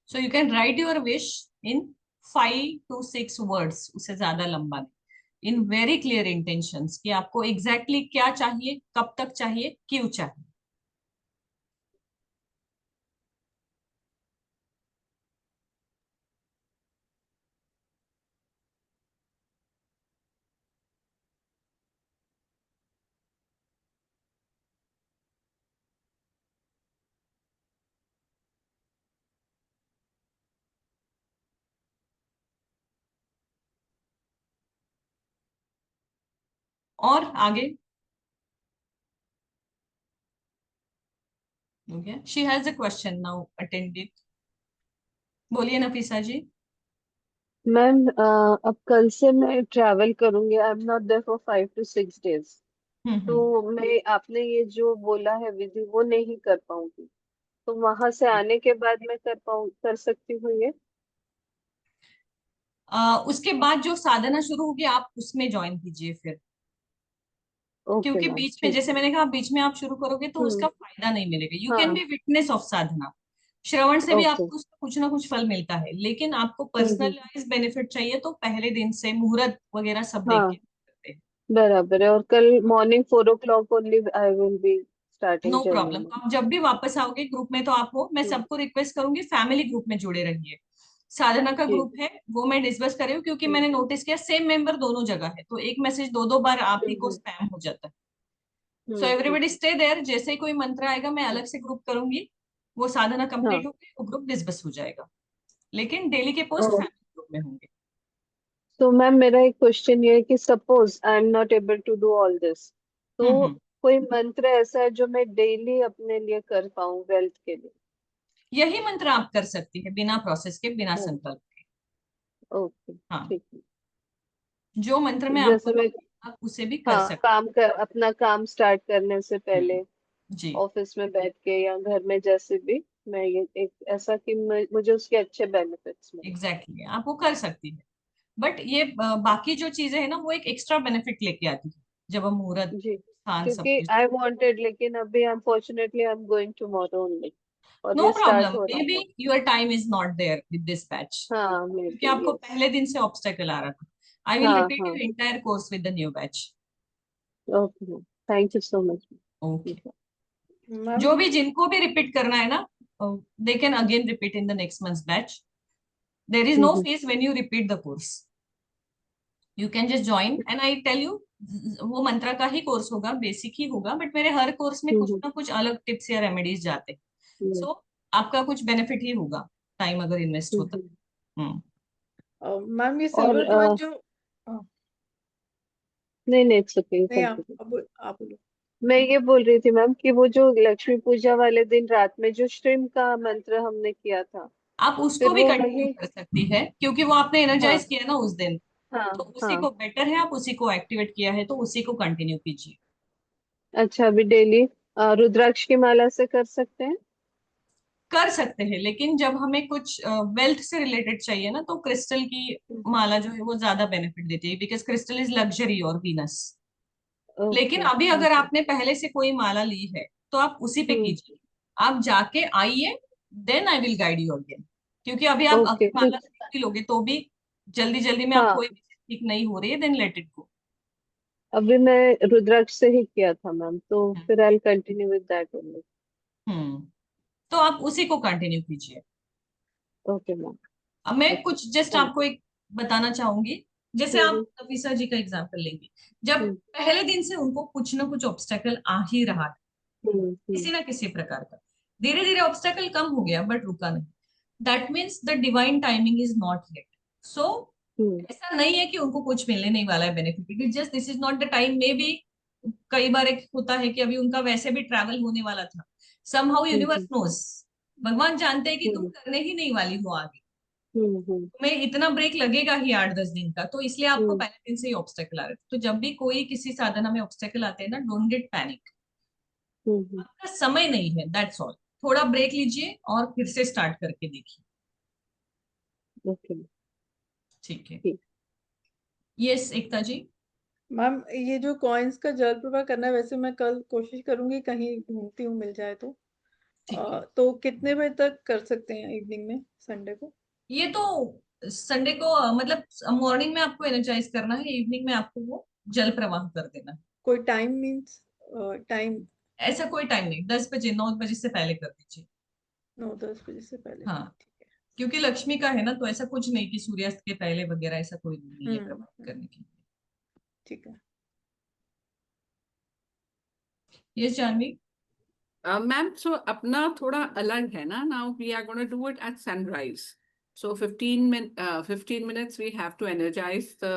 So you can write your wish in 5 to 6 words, उससे ज्यादा लंबा नहीं, इन वेरी क्लियर इंटेंशंस कि आपको एग्जैक्टली exactly क्या चाहिए, कब तक चाहिए, क्यों चाहिए। और आगे? She has a question now, attended. बोलिए नफीसा जी। मैम अब कल से मैं ट्रैवल करूंगी, I am not there for 5 to 6 days। Hmm. तो मैं आपने ये जो बोला है विधि वो नहीं कर पाऊंगी, तो वहां से आने के बाद मैं कर सकती हूँ ये? उसके बाद जो साधना शुरू होगी आप उसमें ज्वाइन कीजिए फिर, ओके क्योंकि मैम, बीच में, ठीक जैसे है। मैंने कहा, बीच में आप शुरू करोगे तो उसका हम्म। फायदा नहीं मिलेगा। यू कैन हाँ। बी विटनेस ऑफ साधना, श्रवण से भी ओके। आपको उसका कुछ ना कुछ फल मिलता है, लेकिन आपको हम्म। पर्सनलाइज बेनिफिट चाहिए तो पहले दिन से मुहूर्त वगैरह सब देख के हाँ, करते हैं। बराबर है, और कल morning 4 o'clock only I will be no starting journey problem, में। तो आप जब भी वापस आओगे ग्रुप में तो आप हो, मैं हम्म। सबको रिक्वेस्ट करूंगी फैमिली ग्रुप में जुड़े रहिए। साधना का जी। ग्रुप है वो मैं डिस्कस कर रही हूँ, क्योंकि हम्म। मैंने नोटिस किया सेम मेंबर दोनों जगह है, तो एक मैसेज दो दो बार आप ही को हम्म। स्पैम हो जाता है। So everybody hmm. Stay there, जैसे ही कोई मंत्र आएगा मैं अलग से ग्रुप करूंगी, वो साधना कंप्लीट हाँ। होगी, वो ग्रुप डिस्बस हो जाएगा, लेकिन डेली के पोस्ट ओ, फैमिली ग्रुप में होंगे। तो मैम मेरा एक क्वेश्चन ये है कि suppose I am not able to do all this, तो हम्म। कोई मंत्र ऐसा है जो मैं डेली अपने लिए कर पाऊँ वेल्थ के लिए? यही मंत्र आप कर सकती है बिना प्रोसेस के, बिना ओके। संकल्प के। ओके, हाँ, ठीक है। जो मंत्र मैं आपको जैसे मैं, दूंगी आप उसे भी कर हाँ, सकते अपना काम स्टार्ट करने से हैं। पहले जी ऑफिस में बैठ के या घर में, जैसे भी मैं ये एक ऐसा कि मुझे उसके अच्छे बेनिफिट्स मिले। एग्जैक्टली आप वो कर सकती है। बट ये बाकी जो चीजें है ना वो एक एक्स्ट्रा बेनिफिट लेके आती है जब हम मुहूर्त जी, स्थान सब क्योंकि कुछ। आई वांटेड, लेकिन अभी unfortunately I am going tomorrow only, और नो ये स्टार्ट प्रॉब्लम, हो मे रहा बी था। Your time is not there with this batch, हाँ मे क्योंकि बी, आपको यस। पहले दिन से ऑब्स्टेकल आ रहा था। आई विल हाँ रिपीट हाँ, your entire course with the new batch. Okay, thank you so much. Okay. Ma'am जो भी जिनको भी रिपीट करना है ना, they can again repeat in the next month batch. There is no fees when you repeat the course, you can just join and I tell you. वो मंत्रा का ही कोर्स होगा, बेसिक ही होगा, बट मेरे हर कोर्स में कुछ ना कुछ अलग टिप्स या रेमेडीज जाते, सो आपका कुछ बेनिफिट ही होगा टाइम अगर इन्वेस्ट होता। हम्म। मैम ये और सिल्वर कॉइन जो नहीं नहीं, इट्स ओके, नहीं, थैंक यू। आप बोलो। मैं ये बोल रही थी मैम कि वो जो लक्ष्मी पूजा वाले दिन रात में जो श्रीम का मंत्र हमने किया था, आप उसको फिर भी वो कंटिन्यू वही। कर सकती है, क्योंकि वो आपने एनर्जाइज हाँ किया ना उस दिन, हाँ तो उसी हाँ। को बेटर है, आप उसी को एक्टिवेट किया है तो उसी को कंटिन्यू कीजिए। अच्छा, अभी डेली रुद्राक्ष की माला से कर सकते हैं? कर सकते हैं, लेकिन जब हमें कुछ वेल्थ से रिलेटेड चाहिए ना, तो क्रिस्टल की माला जो है वो ज्यादा बेनिफिट देती है, बिकॉज क्रिस्टल इज लग्जरी और वीनस। लेकिन ओके अभी अगर ओके। आपने पहले से कोई माला ली है तो आप उसी पे हम्म। कीजिए। आप जाके आइए, then I will guide you again. क्योंकि अभी आप ओके, अगर माला क्योंकि सीख भी लोगे तो भी जल्दी जल्दी में आप हाँ, कोई भी चीज ठीक नहीं हो रही है, देन लेट इट गो। अभी मैं रुद्राक्ष से ही किया था मैम, तो फिर I continue with that only. Hmm. तो आप उसी को कंटिन्यू कीजिए। Okay ma'am. अब मैं ओके, कुछ जस्ट थैंक आपको एक बताना चाहूंगी। जैसे यू। आप नफीसा जी का एग्जाम्पल लेंगे, जब हम्म पहले दिन से उनको कुछ ना कुछ ऑब्स्टेकल आ ही रहा था, हम्म किसी ना किसी प्रकार का, धीरे धीरे ऑब्स्टेकल कम हो गया बट रुका नहीं, that means the divine timing is not yet. So hmm ऐसा नहीं है कि उनको कुछ मिलने नहीं वाला है benefit, it is just this is not the time. May be कई बार एक होता है कि अभी उनका वैसे भी ट्रैवल होने वाला था, समहाउ यूनिवर्स हम्म नोस, भगवान जानते हैं कि तुम हम्म करने ही नहीं वाली हो आगे, हम्म तुम्हें इतना ब्रेक लगेगा ही 8-10 दिन का, तो इसलिए आपको हम्म पहले दिन से ही ऑब्स्टेकल आ रहे थे। तो जब भी कोई किसी साधना में ऑब्स्टेकल आते हैं ना, डोंट गेट पैनिक। हम्म। आपका समय नहीं है, दैट्स ऑल। थोड़ा ब्रेक लीजिए और फिर से स्टार्ट करके देखिए। ओके, ठीक है। ठीक। यस एकता जी। मैम ये जो कॉइन्स का जल प्रवाह करना है, वैसे मैं कल कोशिश करूंगी, कहीं ढूंढती हूँ मिल जाए तो। ठीक है। तो कितने बजे तक कर सकते हैं इवनिंग में, संडे को? ये तो संडे को मतलब मॉर्निंग में आपको एनर्जाइज करना है, इवनिंग में आपको वो जल प्रवाह कर देना है। कोई टाइम मीन्स टाइम? ऐसा कोई टाइम नहीं, 10 बजे 9 बजे से पहले कर दीजिए। 9-10 बजे से पहले? हाँ, ठीक है। क्योंकि लक्ष्मी का है ना, तो ऐसा कुछ नहीं कि सूर्यास्त के पहले वगैरह, ऐसा कोई नहीं है प्रभावित हम्म, करने के लिए। ठीक है। यस जानवी। Ma'am, so अपना थोड़ा अलग है ना. Now we are going to do it at sunrise. So 15 minutes we have to energize the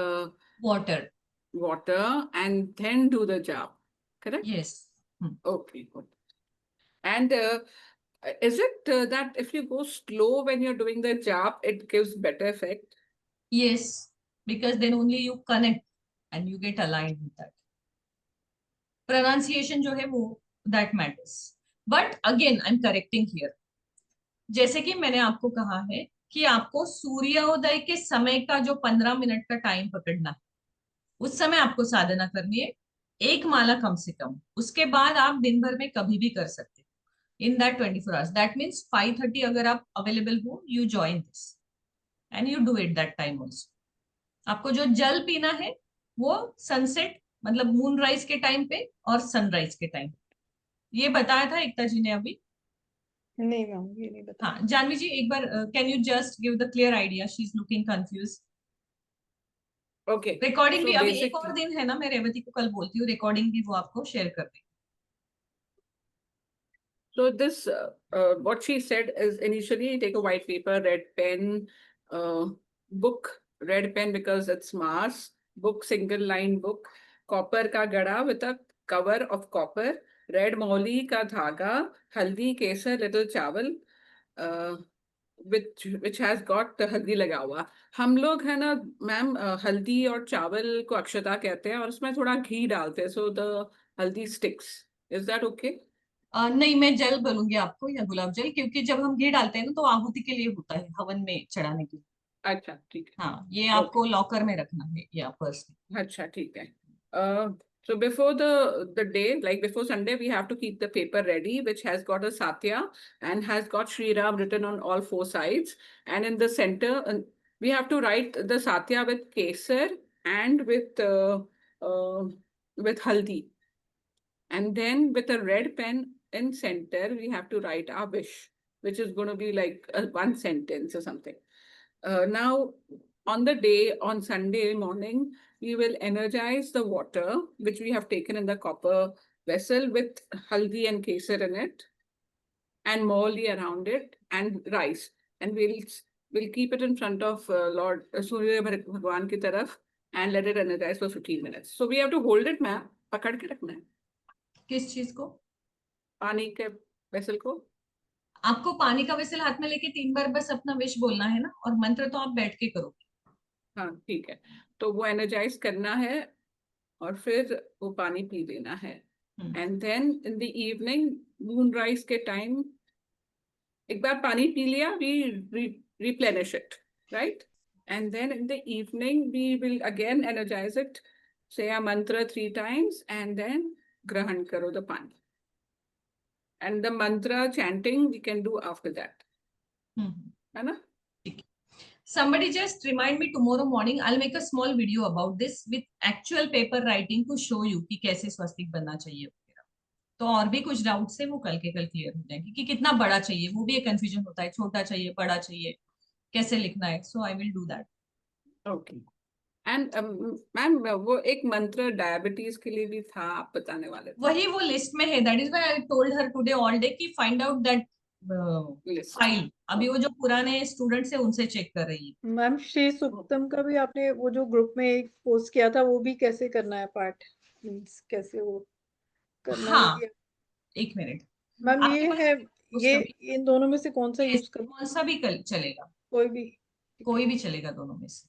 water. water and then do the jap. Correct? Yes. Okay, good. And is it that if you go slow when you're doing the jap, it gives better effect? Yes, because then only you connect and you get aligned with that. Pronunciation जो है वो, that matters. But again I am correcting here, जैसे कि मैंने आपको कहा है कि आपको सूर्योदय के समय का जो 15 मिनट का टाइम पकड़ना है, उस समय आपको साधना करनी है, एक माला कम से कम। उसके बाद आप दिन भर में कभी भी कर सकते हो in that 24 hours. That means 5:30 अगर आप अवेलेबल हो, you join this and you do it that time also. आपको जो जल पीना है वो सनसेट मतलब मून राइज के टाइम पे और सनराइज के टाइम, ये बताया था एकता जी ने अभी। नहीं मैम, ये नहीं बताया। हाँ जानवी जी, एक बार can you just give the clear idea, she is looking confuse. Okay. Recording भी So अभी एक और basically, दिन है ना, मैं रेवती को कल बोलती हूँ, रिकॉर्डिंग भी वो आपको शेयर कर देगी। so this, what she said is initially take a white paper, red pen, book, red pen because it's mass, book, single line book, copper ka gada with a cover of copper, red moly ka dhaga, haldi, kesar, little chawal, uh, which has got हल्दी लगा हुआ. हम लोग है ना ma'am, हल्दी और चावल को अक्षता कहते हैं और उसमें थोड़ा घी डालते हैं, so the haldi sticks. Is that okay? नहीं, मैं जल बोलूंगी आपको या गुलाब जल, क्योंकि जब हम घी डालते हैं ना तो आहुति के लिए होता है, हवन में चढ़ाने के लिए। अच्छा ठीक है। हाँ, ये ओके, आपको लॉकर में रखना है या पर्स में। अच्छा ठीक है। So before the day, like before Sunday, we have to keep the paper ready, which has got a satya and has got Shri Ram written on all four sides. And in the center, we have to write the satya with kesar and with haldi. And then with a red pen in center, we have to write our wish, which is going to be like one sentence or something. Now, on the day, on Sunday morning, we will energize the water, which we have taken in the copper vessel with haldi and kesar in it, and moly around it, and rice. And we'll keep it in front of Lord Surya Bhagwan ki taraf and let it energize for 15 minutes. So we have to hold it, ma'am. पकड़ के रखना है किस चीज को? पानी के vessel को। आपको पानी का वेसल हाथ में लेके 3 बार बस अपना विश बोलना है ना, और मंत्र तो आप बैठ के करोगे। हाँ ठीक है, तो वो एनर्जाइज करना है और फिर वो पानी पी लेना है। And then in the evening moonrise के टाइम एक बार पानी पी लिया, we replenish it, right? And then in the evening we will again energize it, say a mantra 3 times, and then grahan karo the pani. And the mantra chanting we can do after that, है ना? Somebody just remind me tomorrow morning. I'll make a small video about this with actual paper writing to show you कि कैसे स्वस्तिक बनना चाहिए वगैरह। तो और भी कुछ डाउट है वो कल के कल क्लियर हो जाएंगे कि कितना बड़ा चाहिए, वो भी एक कंफ्यूजन होता है, छोटा चाहिए बड़ा चाहिए, कैसे लिखना है। So I will do that. Okay. And ma'am वो एक मंत्र डायबिटीज के लिए भी था, आप बताने वाले थे। वही वो लिस्ट में है। That is why I told her today all day कि फाइंड आउट दैट फाइल। अभी वो जो पुराने स्टूडेंट्स है उनसे चेक कर रही है। मैम श्री सुक्तम का भी आपने वो जो ग्रुप में एक पोस्ट किया था, वो भी कैसे करना है पाठ, मीन्स कैसे वो करना हाँ, है? एक मिनट। मैम आपके ये पास है, ये उसका भी इन दोनों में से कौन सा यूज कर? कौन सा भी कल चलेगा, कोई भी? ठीक कोई है। भी चलेगा दोनों में से।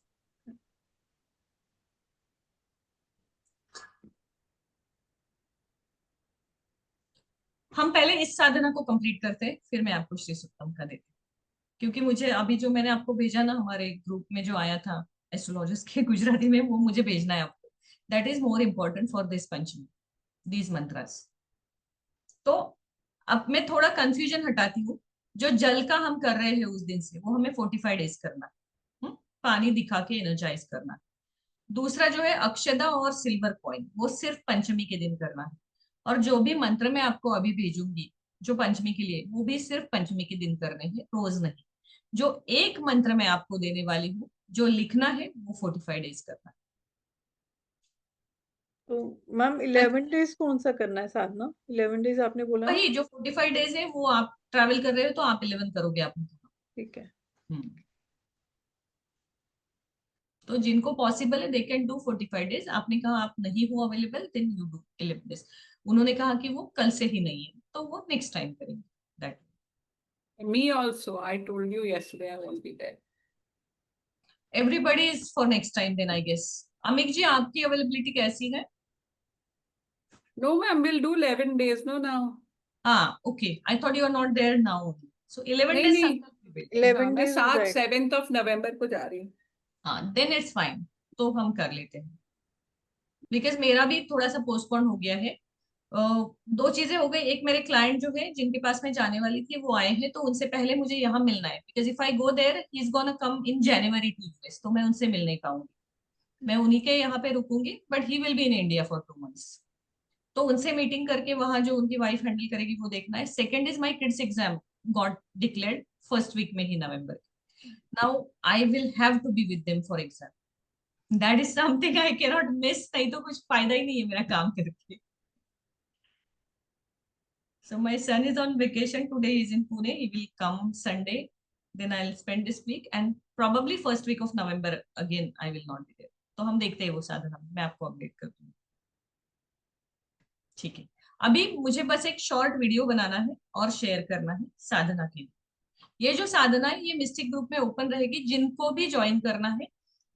हम पहले इस साधना को कंप्लीट करते हैं, फिर मैं आपको श्री सुक्तम का देती हूँ। क्योंकि मुझे अभी जो मैंने आपको भेजा ना, हमारे ग्रुप में जो आया था एस्ट्रोलॉजिस्ट के गुजराती में, वो मुझे भेजना है आपको। That is more important for this Panchami, these mantras. तो अब मैं थोड़ा कंफ्यूजन हटाती हूँ। जो जल का हम कर रहे हैं उस दिन से, वो हमें 45 डेज करना है। पानी दिखा के एनर्जाइज करना है। दूसरा जो है अक्षदा और सिल्वर कॉइन, वो सिर्फ पंचमी के दिन करना है। और जो भी मंत्र मैं आपको अभी भेजूंगी जो पंचमी के लिए, वो भी सिर्फ पंचमी के दिन करने हैं, रोज नहीं। जो एक मंत्र मैं आपको देने वाली हूँ, जो लिखना है, वो 45 डेज करना है। तो मैम 11 डेज कौन सा करना है साधना? 11 डेज आपने बोला ना? वही जो 45 डेज है, वो आप ट्रैवल कर रहे हो तो आप 11 करोगे आप। ठीक है। तो जिनको पॉसिबल है दे कैन डू 45 डेज। आपने कहा आप नहीं हो available, then you do 11 days. उन्होंने कहा कि वो कल से ही नहीं है, तो वो नेक्स्ट टाइम करेंगे। That Me also, I told you yesterday I won't be there. Everybody is for next time then I guess. Amik ji, आपकी अवेलेबिलिटी कैसी है? No ma'am, we'll do 11 days no now. हाँ, okay, I thought you are not there now. So 11 नहीं days नहीं, संकल्प। 11 मैं days हो 7 जाएगा। 7th of November को जा रही हूँ। हाँ, देन इट्स फाइन, तो हम कर लेते हैं। बिकॉज मेरा भी थोड़ा सा पोस्टपोन हो गया है। दो चीजें हो गई। एक, मेरे क्लाइंट जो है जिनके पास मैं जाने वाली थी वो आए हैं, तो उनसे पहले मुझे यहाँ मिलना है। Because if I go there he is gonna come in January to US, तो मैं उनसे मिल नहीं पाऊंगी। मैं उन्हीं के यहाँ पे रुकूंगी, but he will be in India for 2 months। तो उनसे मीटिंग करके वहां जो उनकी वाइफ हैंडल करेगी वो देखना है। Second is my kids exam got declared first week में ही November. Now I will have to be with them for exam. That is something I can not miss. नहीं तो कुछ फायदा ही नहीं है मेरा काम करके। So my son is on vacation today. He's in Pune. He will come Sunday. Then I'll spend this week, and probably first week of November again I will not be there. तो हम देखते हैं वो साधना, मैं आपको update कर दूंगी। ठीक है, अभी मुझे बस एक शॉर्ट वीडियो बनाना है और शेयर करना है साधना के लिए। ये जो साधना है ये मिस्टिक ग्रुप में ओपन रहेगी। जिनको भी ज्वाइन करना है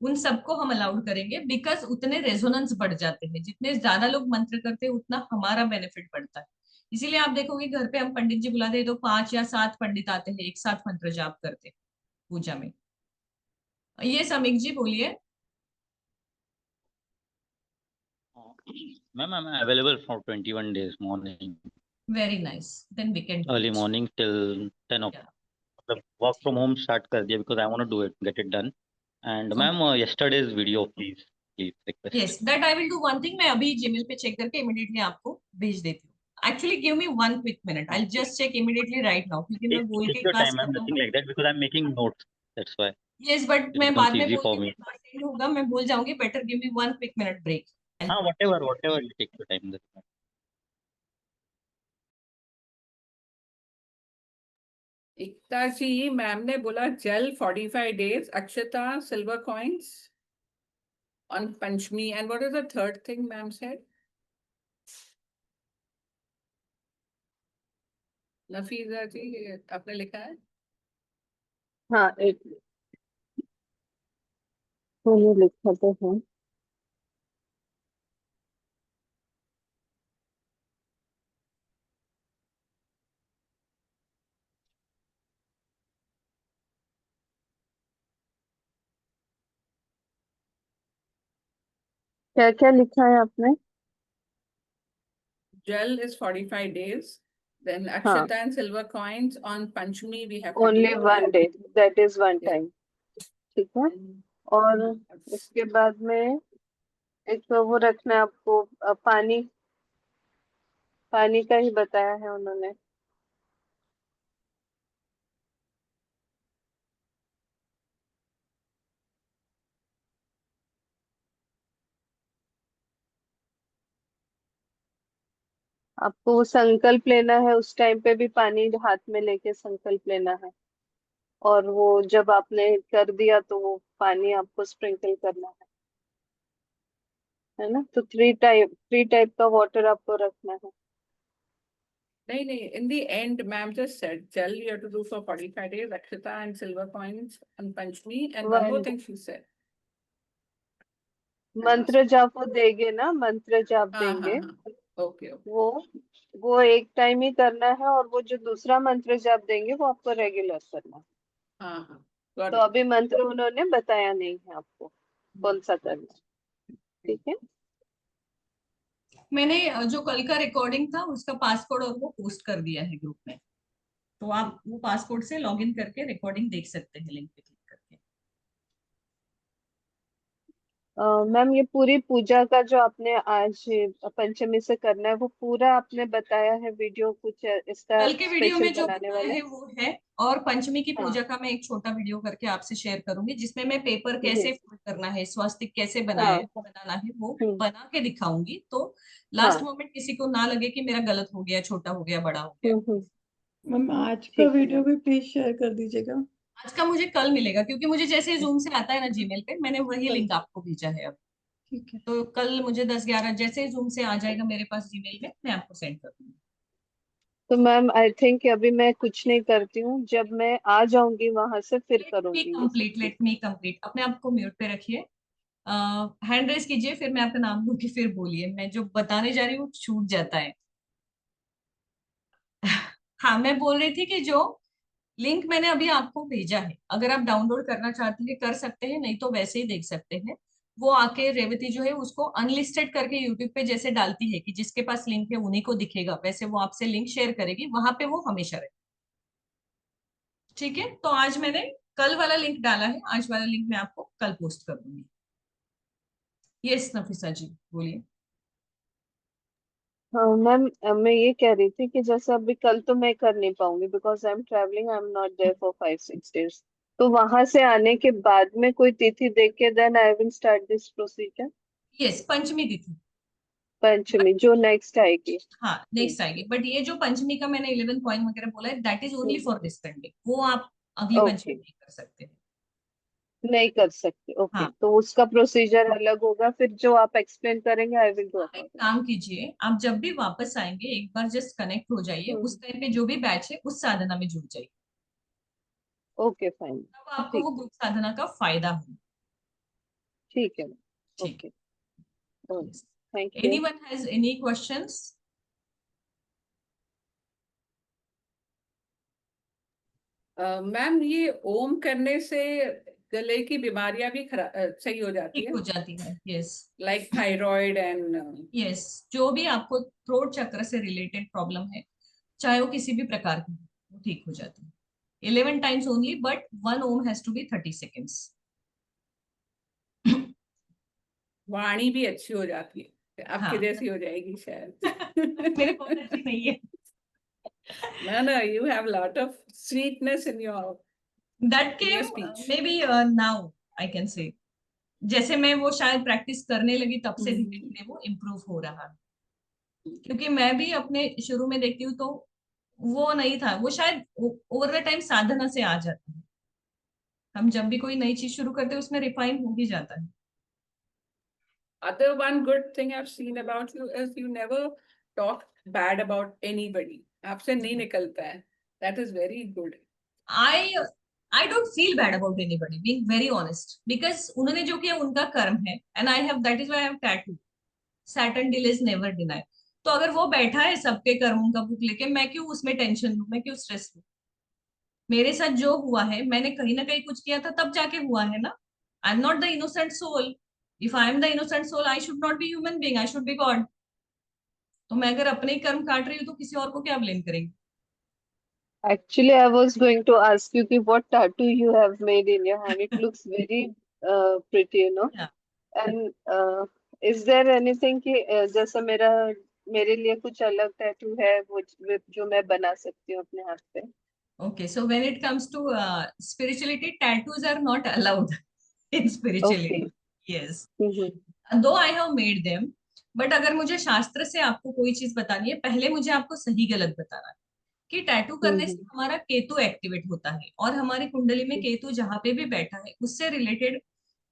उन सबको हम अलाउड करेंगे, बिकॉज उतने रेजोनेंस बढ़ जाते हैं। जितने ज्यादा लोग मंत्र करते हैं उतना हमारा बेनिफिट बढ़ता है। इसीलिए आप देखोगे घर पे हम पंडित जी बुलाते हैं तो 5 या 7 पंडित आते हैं, एक साथ मंत्र जाप करते हैं पूजा में। ये समीक जी बोलिए। Ma'am, I am available for 21 days morning, very nice, then we can do early it. Morning till 10 o'clock. मतलब वर्क फ्रॉम होम स्टार्ट कर दिया because I want to do it, get it done. And ma'am, yesterday's video please, please request. Yes, that I will do one thing, मैं अभी Gmail पे check करके immediately आपको भेज देती हूँ। Actually give me 1 quick minute, I just check immediately right now, क्योंकि मैं बोल टेक के योर क्लास टाइम मैम, खत्म। Nothing like that because I am making notes, that's why yes, but it मैं बिकम्स बाद में इजी बोल for के मी. सेंड होगा, मैं भूल जाऊंगी। Better give me 1 quick minute break. हाँ, whatever you take your time. Ekta ji, ma'am ने बोला जेल 45 days, अक्षता silver coins on Panchami, and what is the third thing ma'am said? नफीजा जी, आपने लिखा है? हाँ, एक मैंने लिखा तो है। क्या क्या लिखा है आपने? Gel is 45 days. Then हाँ, Akshata and silver coins on Panchami we have to only do. One day, that is one Yeah. Time. ठीक है। और उसके बाद में एक तो वो रखना है आपको, पानी, पानी का ही बताया है उन्होंने। आपको वो संकल्प लेना है, उस टाइम पे भी पानी हाथ में लेके संकल्प लेना है। और वो जब आपने कर दिया तो वो पानी आपको स्प्रिंकल करना है ना। तो थ्री टाइप का वाटर आपको रखना है। नहीं, in the end ma'am just said gel you have to do for 45 days, Akshata and silver coins on Panchami, and one more one thing she said. मंत्र जाप वो देंगे ना, मंत्र जाप हाँ हाँ देंगे हाँ, okay. वो एक टाइम ही करना है। और वो जो दूसरा मंत्र जाप देंगे वो आपको रेगुलर करना है। हाँ हाँ, got तो it. अभी मंत्र उन्होंने बताया नहीं है आपको कौन सा करना है। ठीक है। मैंने जो कल का रिकॉर्डिंग था उसका पासकोड और वो पोस्ट कर दिया है ग्रुप में, तो आप वो पासकोड से लॉगिन करके रिकॉर्डिंग देख सकते हैं, लिंक पे क्लिक करके। मैम, ये पूरी पूजा का जो आपने आज पंचमी से करना है वो पूरा आपने बताया है, वीडियो कुछ इसका कल के वीडियो स्पेशल में जो बनाने बताया वाला है है? वो है, और पंचमी की हाँ पूजा का मैं एक छोटा वीडियो करके आपसे शेयर करूंगी, जिसमें मैं पेपर जी। कैसे फोल्ड करना है, स्वास्तिक कैसे हाँ बनाना है वो हम्म, बना के दिखाऊंगी। तो लास्ट हाँ मोमेंट किसी को ना लगे कि मेरा गलत हो गया, छोटा हो गया, बड़ा हो गया। हम्म। मैम आज का ठीक है वीडियो मैम। भी प्लीज शेयर कर दीजिएगा। आज का मुझे कल मिलेगा, क्योंकि मुझे जैसे जूम से आता है ना जीमेल पे, मैंने वही कल लिंक आपको भेजा है अब। ठीक है। तो कल मुझे 10-11 जैसे जूम से आ जाएगा मेरे पास जीमेल में, मैं आपको सेंड कर दूंगी। तो मैम आई थिंक अभी मैं कुछ नहीं करती हूँ, जब मैं आ जाऊंगी वहां से फिर करूंगी ये सब चीज। लेट मी कंप्लीट, अपने आप को म्यूट पे रखिए, हैंड रेस कीजिए, फिर मैं आपका नाम लूंगी, फिर बोलिए, मैं जो बताने जा रही हूँ छूट जाता है। हाँ, मैं बोल रही थी कि जो लिंक मैंने अभी आपको भेजा है, अगर आप डाउनलोड करना चाहते हैं कर सकते हैं, नहीं तो वैसे ही देख सकते हैं। वो आके रेवती जो है उसको अनलिस्टेड करके यूट्यूब पे जैसे डालती है कि जिसके पास लिंक है उन्हीं को दिखेगा, वैसे वो आपसे लिंक शेयर करेगी, वहां पे वो हमेशा रहे। ठीक है, तो आज मैंने कल वाला लिंक डाला है, आज वाला लिंक मैं आपको कल पोस्ट कर दूंगी। यस नफीसा जी बोलिए। हाँ मैम, मैं ये कह रही थी कि जैसे अभी कल तो मैं कर नहीं पाऊंगी because I am travelling, I am not there for 5-6 days। तो वहां से आने के बाद में कोई तिथि देख के then I will start this procedure. Yes, Panchami तिथि। पंचमी जो नेक्स्ट आएगी। हाँ नेक्स्ट आएगी, बट ये जो पंचमी का मैंने 11 पॉइंट वगैरह बोला है, that is only for this Sunday, वो आप अगली पंचमी ओके, नहीं कर सकते हैं। नहीं कर सकते। ओके, हाँ, तो उसका प्रोसीजर अलग होगा, फिर जो आप एक्सप्लेन करेंगे आई विल डू आप एक अकॉर्डिंग। काम कीजिए, आप जब भी वापस आएंगे एक बार जस्ट कनेक्ट हो जाइए, उस टाइम पे जो भी बैच है उस साधना में जुड़ जाइए, ओके फाइन। तब आपको ठीक वो ग्रुप साधना का फायदा हो। ठीक है। ठीक। Okay. Thank you. Anyone has any questions? Ma'am ये ओम करने से गले की बीमारियां भी सही हो जाती ठीक है, हो जाती है। Yes like thyroid and yes, जो भी आपको थ्रोट चक्र से रिलेटेड प्रॉब्लम है, चाहे वो किसी भी प्रकार की हो, वो ठीक हो जाती है। 11 times only, but 1 Om has to be 30 seconds. वाणी भी अच्छी हो जाती है, आपके हाँ जैसी हो जाएगी शायद। मेरे बहुत अच्छी नहीं है। No, no, you have a lot of sweetness in your that in your came speech. May be now I can say, जैसे मैं वो शायद प्रैक्टिस करने लगी तब से धीरे धीरे वो इम्प्रूव हो रहा है। क्योंकि मैं भी अपने शुरू में देखती हूँ तो वो नहीं था, वो शायद ओवर द टाइम साधना से आ जाता है। हम जब भी कोई नई चीज शुरू करते हैं उसमें रिफाइन हो ही जाता है। Other one good thing I've seen about you is you never talk bad about anybody. आपसे नहीं निकलता है. That is very good. I I don't feel bad about anybody, being very honest, because उन्होंने जो किया उनका कर्म है, and I have, that is why I have tattoo, Saturn delays never deny. तो अगर वो बैठा है सबके कर्मों का बुक लेके, मैं क्यों उसमें टेंशन लूं, मैं क्यों स्ट्रेस लूं? मेरे साथ जो हुआ है, मैंने कहीं ना कहीं कुछ किया था तब जाके हुआ है ना। I am not the innocent soul. If I am the innocent soul, I should not be human being, I should be God. तो मैं अगर अपने ही कर्म काट रही हूँ तो किसी और को क्या ब्लेम करेंगे? Actually, I was going to ask you कि what tattoo you have made in your hand. It looks very pretty, you know. Yeah. And is there anything कि जैसा मेरे लिए कुछ अलग टैटू है वो जो मैं बना सकती हूँ अपने हाथ पे? Okay, so when it comes to spirituality, tattoos are not allowed in Okay. spirituality. Yes, hmm though I have made them, but अगर मुझे शास्त्र से आपको कोई चीज बतानी है, पहले मुझे आपको सही गलत बताना है कि टैटू करने से हम्म हमारा केतु एक्टिवेट होता है, और हमारी कुंडली में केतु जहां पे भी बैठा है उससे रिलेटेड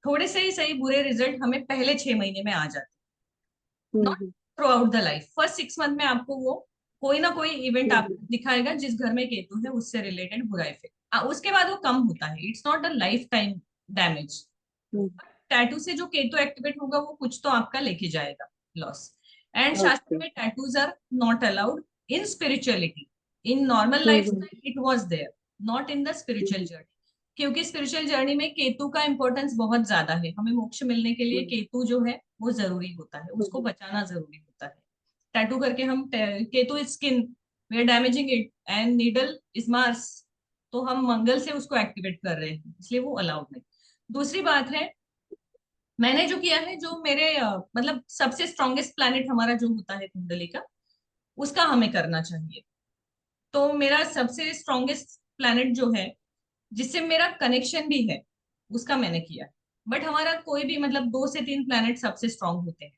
थोड़े से ही सही बुरे रिजल्ट हमें पहले 6 महीने में आ जाते हैं। Not hmm through out the life, first 6 month में आपको वो कोई ना कोई इवेंट हम्म आपको दिखाएगा जिस घर में केतु है उससे रिलेटेड बुरा इफेक्ट, उसके बाद वो कम होता है। It's not a life time damage. Hmm tattoo से जो केतु एक्टिवेट होगा वो कुछ तो आपका लेके जाएगा लॉस। एंड शास्त्र ओके में tattoos are not allowed in spirituality. In normal life hmm it was there, not in the spiritual hmm journey. क्योंकि स्पिरिचुअल जर्नी में केतु का इंपॉर्टेंस बहुत ज्यादा है, हमें मोक्ष मिलने के लिए केतु जो है वो जरूरी होता है, उसको बचाना जरूरी होता है। टैटू करके हम Ketu is skin, we are damaging it, and needle is Mars, तो हम मंगल से उसको एक्टिवेट कर रहे हैं, इसलिए वो अलाउड नहीं। दूसरी बात है, मैंने जो किया है, जो मेरे मतलब सबसे स्ट्रॉन्गेस्ट प्लैनेट हमारा जो होता है कुंडली का, उसका हमें करना चाहिए। तो मेरा सबसे स्ट्रॉन्गेस्ट प्लैनेट जो है, जिससे मेरा कनेक्शन भी है, उसका मैंने किया। बट हमारा कोई भी मतलब 2 से 3 प्लैनेट सबसे स्ट्रांग होते हैं।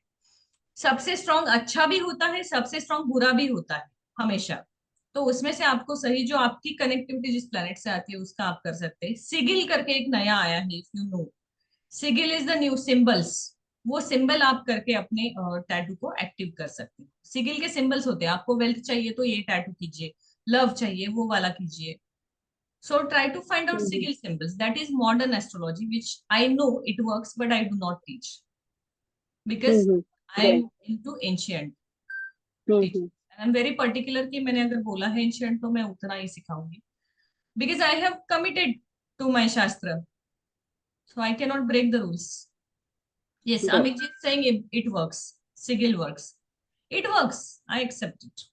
सबसे स्ट्रांग अच्छा भी होता है, सबसे स्ट्रांग बुरा भी होता है हमेशा। तो उसमें से आपको सही जो आपकी कनेक्टिविटी जिस प्लैनेट से आती है उसका आप कर सकते हैं। सिगिल करके एक नया आया है, if you know, sigil is the new symbols. वो सिंबल आप करके अपने टैटू को एक्टिव कर सकते हैं। सिगिल के सिंबल्स होते हैं, आपको वेल्थ चाहिए तो ये टैटू कीजिए, लव चाहिए वो वाला कीजिए। So try to find out hmm sigil symbols. That is modern astrology, which I know it works, but I do not teach because I am right into ancient teaching. Hmm And I'm very particular कि मैंने अगर बोला है ancient तो मैं उतना ही सिखाऊंगी, because I have committed to my shastra, so I cannot break the rules. Yes, right Amit ji is saying it works. Sigil works. It works. I accept it.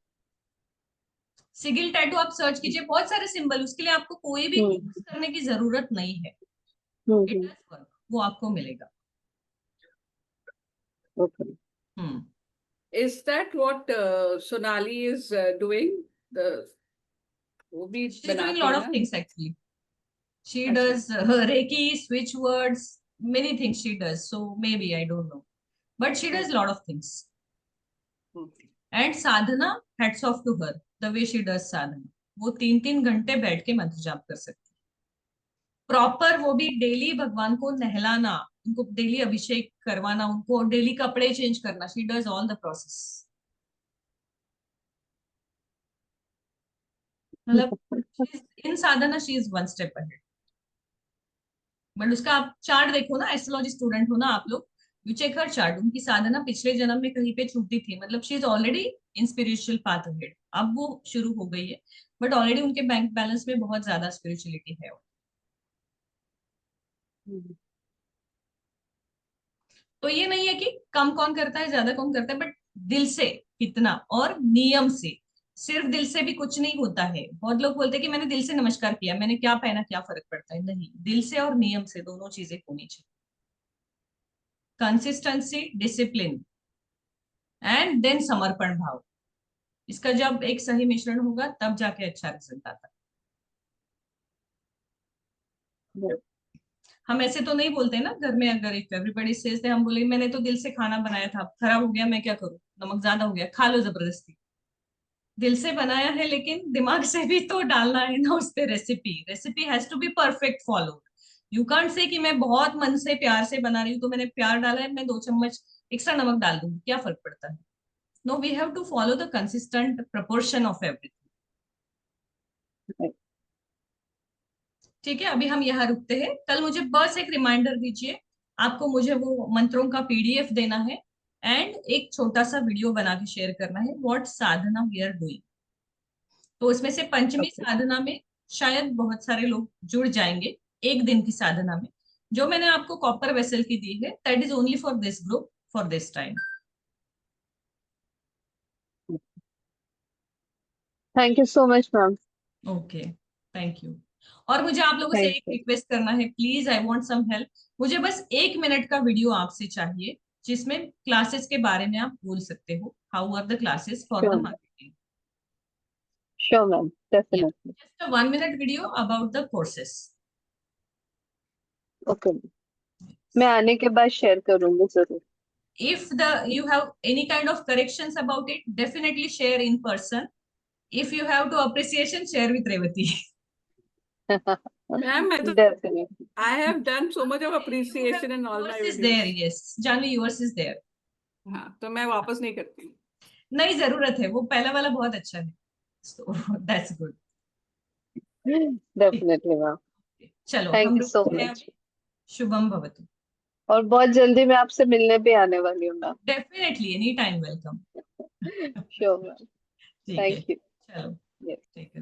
Sigil tattoo आप search कीजिए, बहुत सारे symbol, उसके लिए आपको कोई भी course करने की जरूरत नहीं है। इट डज वर्क, वो आपको मिलेगा। Okay hmm. Is that what Sonali is doing? The वो भी She's doing बनाती lot है of ना? things actually. She अच्छा. does Reiki, switch words, many things she does. So maybe I don't know, but she does lot of things. Okay. And sadhana, hats off to her. The way she does sadhana, वो 3-3 घंटे बैठ के मंत्र जाप कर सकती है proper. वो भी डेली भगवान को नहलाना, उनको डेली अभिषेक करवाना, उनको डेली कपड़े चेंज करना। She does all the process. मतलब in sadhana she is 1 step ahead. But उसका आप चार्ट देखो ना, एस्ट्रोलॉजी स्टूडेंट हो ना आप लोग, यू चेक हर चार्ट, उनकी साधना पिछले जन्म में कहीं पे छूटी थी, मतलब she is already in spiritual path ahead, अब वो शुरू हो गई है। बट ऑलरेडी उनके बैंक बैलेंस में बहुत ज्यादा स्पिरिचुअलिटी है। तो ये नहीं है कि कम कौन करता है ज्यादा कौन करता है, बट दिल से कितना और नियम से। सिर्फ दिल से भी कुछ नहीं होता है। बहुत लोग बोलते हैं कि मैंने दिल से नमस्कार किया, मैंने क्या पहना, क्या फर्क पड़ता है। नहीं, दिल से और नियम से दोनों चीजें होनी चाहिए। कंसिस्टेंसी, डिसिप्लिन एंड देन समर्पण भाव, इसका जब एक सही मिश्रण होगा तब जाके अच्छा रिजल्ट आता है। हम ऐसे तो नहीं बोलते ना घर में, अगर इफ एवरीबॉडी सेज, हम बोले मैंने तो दिल से खाना बनाया था, खराब हो गया, मैं क्या करूं, नमक ज्यादा हो गया, खा लो जबरदस्ती। दिल से बनाया है लेकिन दिमाग से भी तो डालना है ना उस पे recipe. Recipe has to be perfect follow. You can't say कि मैं बहुत मन से प्यार से बना रही हूँ तो मैंने प्यार डाला है, मैं 2 चम्मच एक्स्ट्रा नमक डाल दूंगी, क्या फर्क पड़ता है। No, we have to follow the consistent proportion of everything. ठीक है, अभी हम यहाँ रुकते हैं। कल मुझे बस एक रिमाइंडर दीजिए, आपको मुझे वो मंत्रों का पीडीएफ देना है एंड एक छोटा सा वीडियो बना के शेयर करना है, what sadhana we are doing. तो इसमें से पंचमी साधना में शायद बहुत सारे लोग जुड़ जाएंगे एक दिन की साधना में। जो मैंने आपको कॉपर वेसल की दी है, that is only for this group for this time. Thank you so much ma'am. Okay, thank you. और मुझे आप लोगों से थैंक एक यू। रिक्वेस्ट करना है, please, I want some help. मुझे बस 1 मिनट का वीडियो आपसे चाहिए जिसमें क्लासेस के बारे में आप बोल सकते हो, how are the classes for the sure marketing. Sure ma'am, yeah definitely. Just a 1 minute video about the courses. Okay, मैं आने के बाद शेयर करूंगी जरूर। If you have any kind of corrections about it, definitely share in person. If you have to appreciation, share with Revati. Ma'am, definitely. I have done so much of You appreciation have, in all my yours is there, videos. yes, Janvi, yours is there. हाँ, तो मैं वापस नहीं करती हूँ। नहीं, जरूरत है, वो पहला वाला बहुत अच्छा है, so that's good. Definitely ma'am. चलो थैंक हम यू सो रुकते हैं मच। अभी। शुभम भवतु। और बहुत जल्दी मैं आपसे मिलने भी आने वाली हूँ ma'am. Definitely, any time welcome. Sure ma'am. ठीक है, थैंक यू। चलो, ठीक है।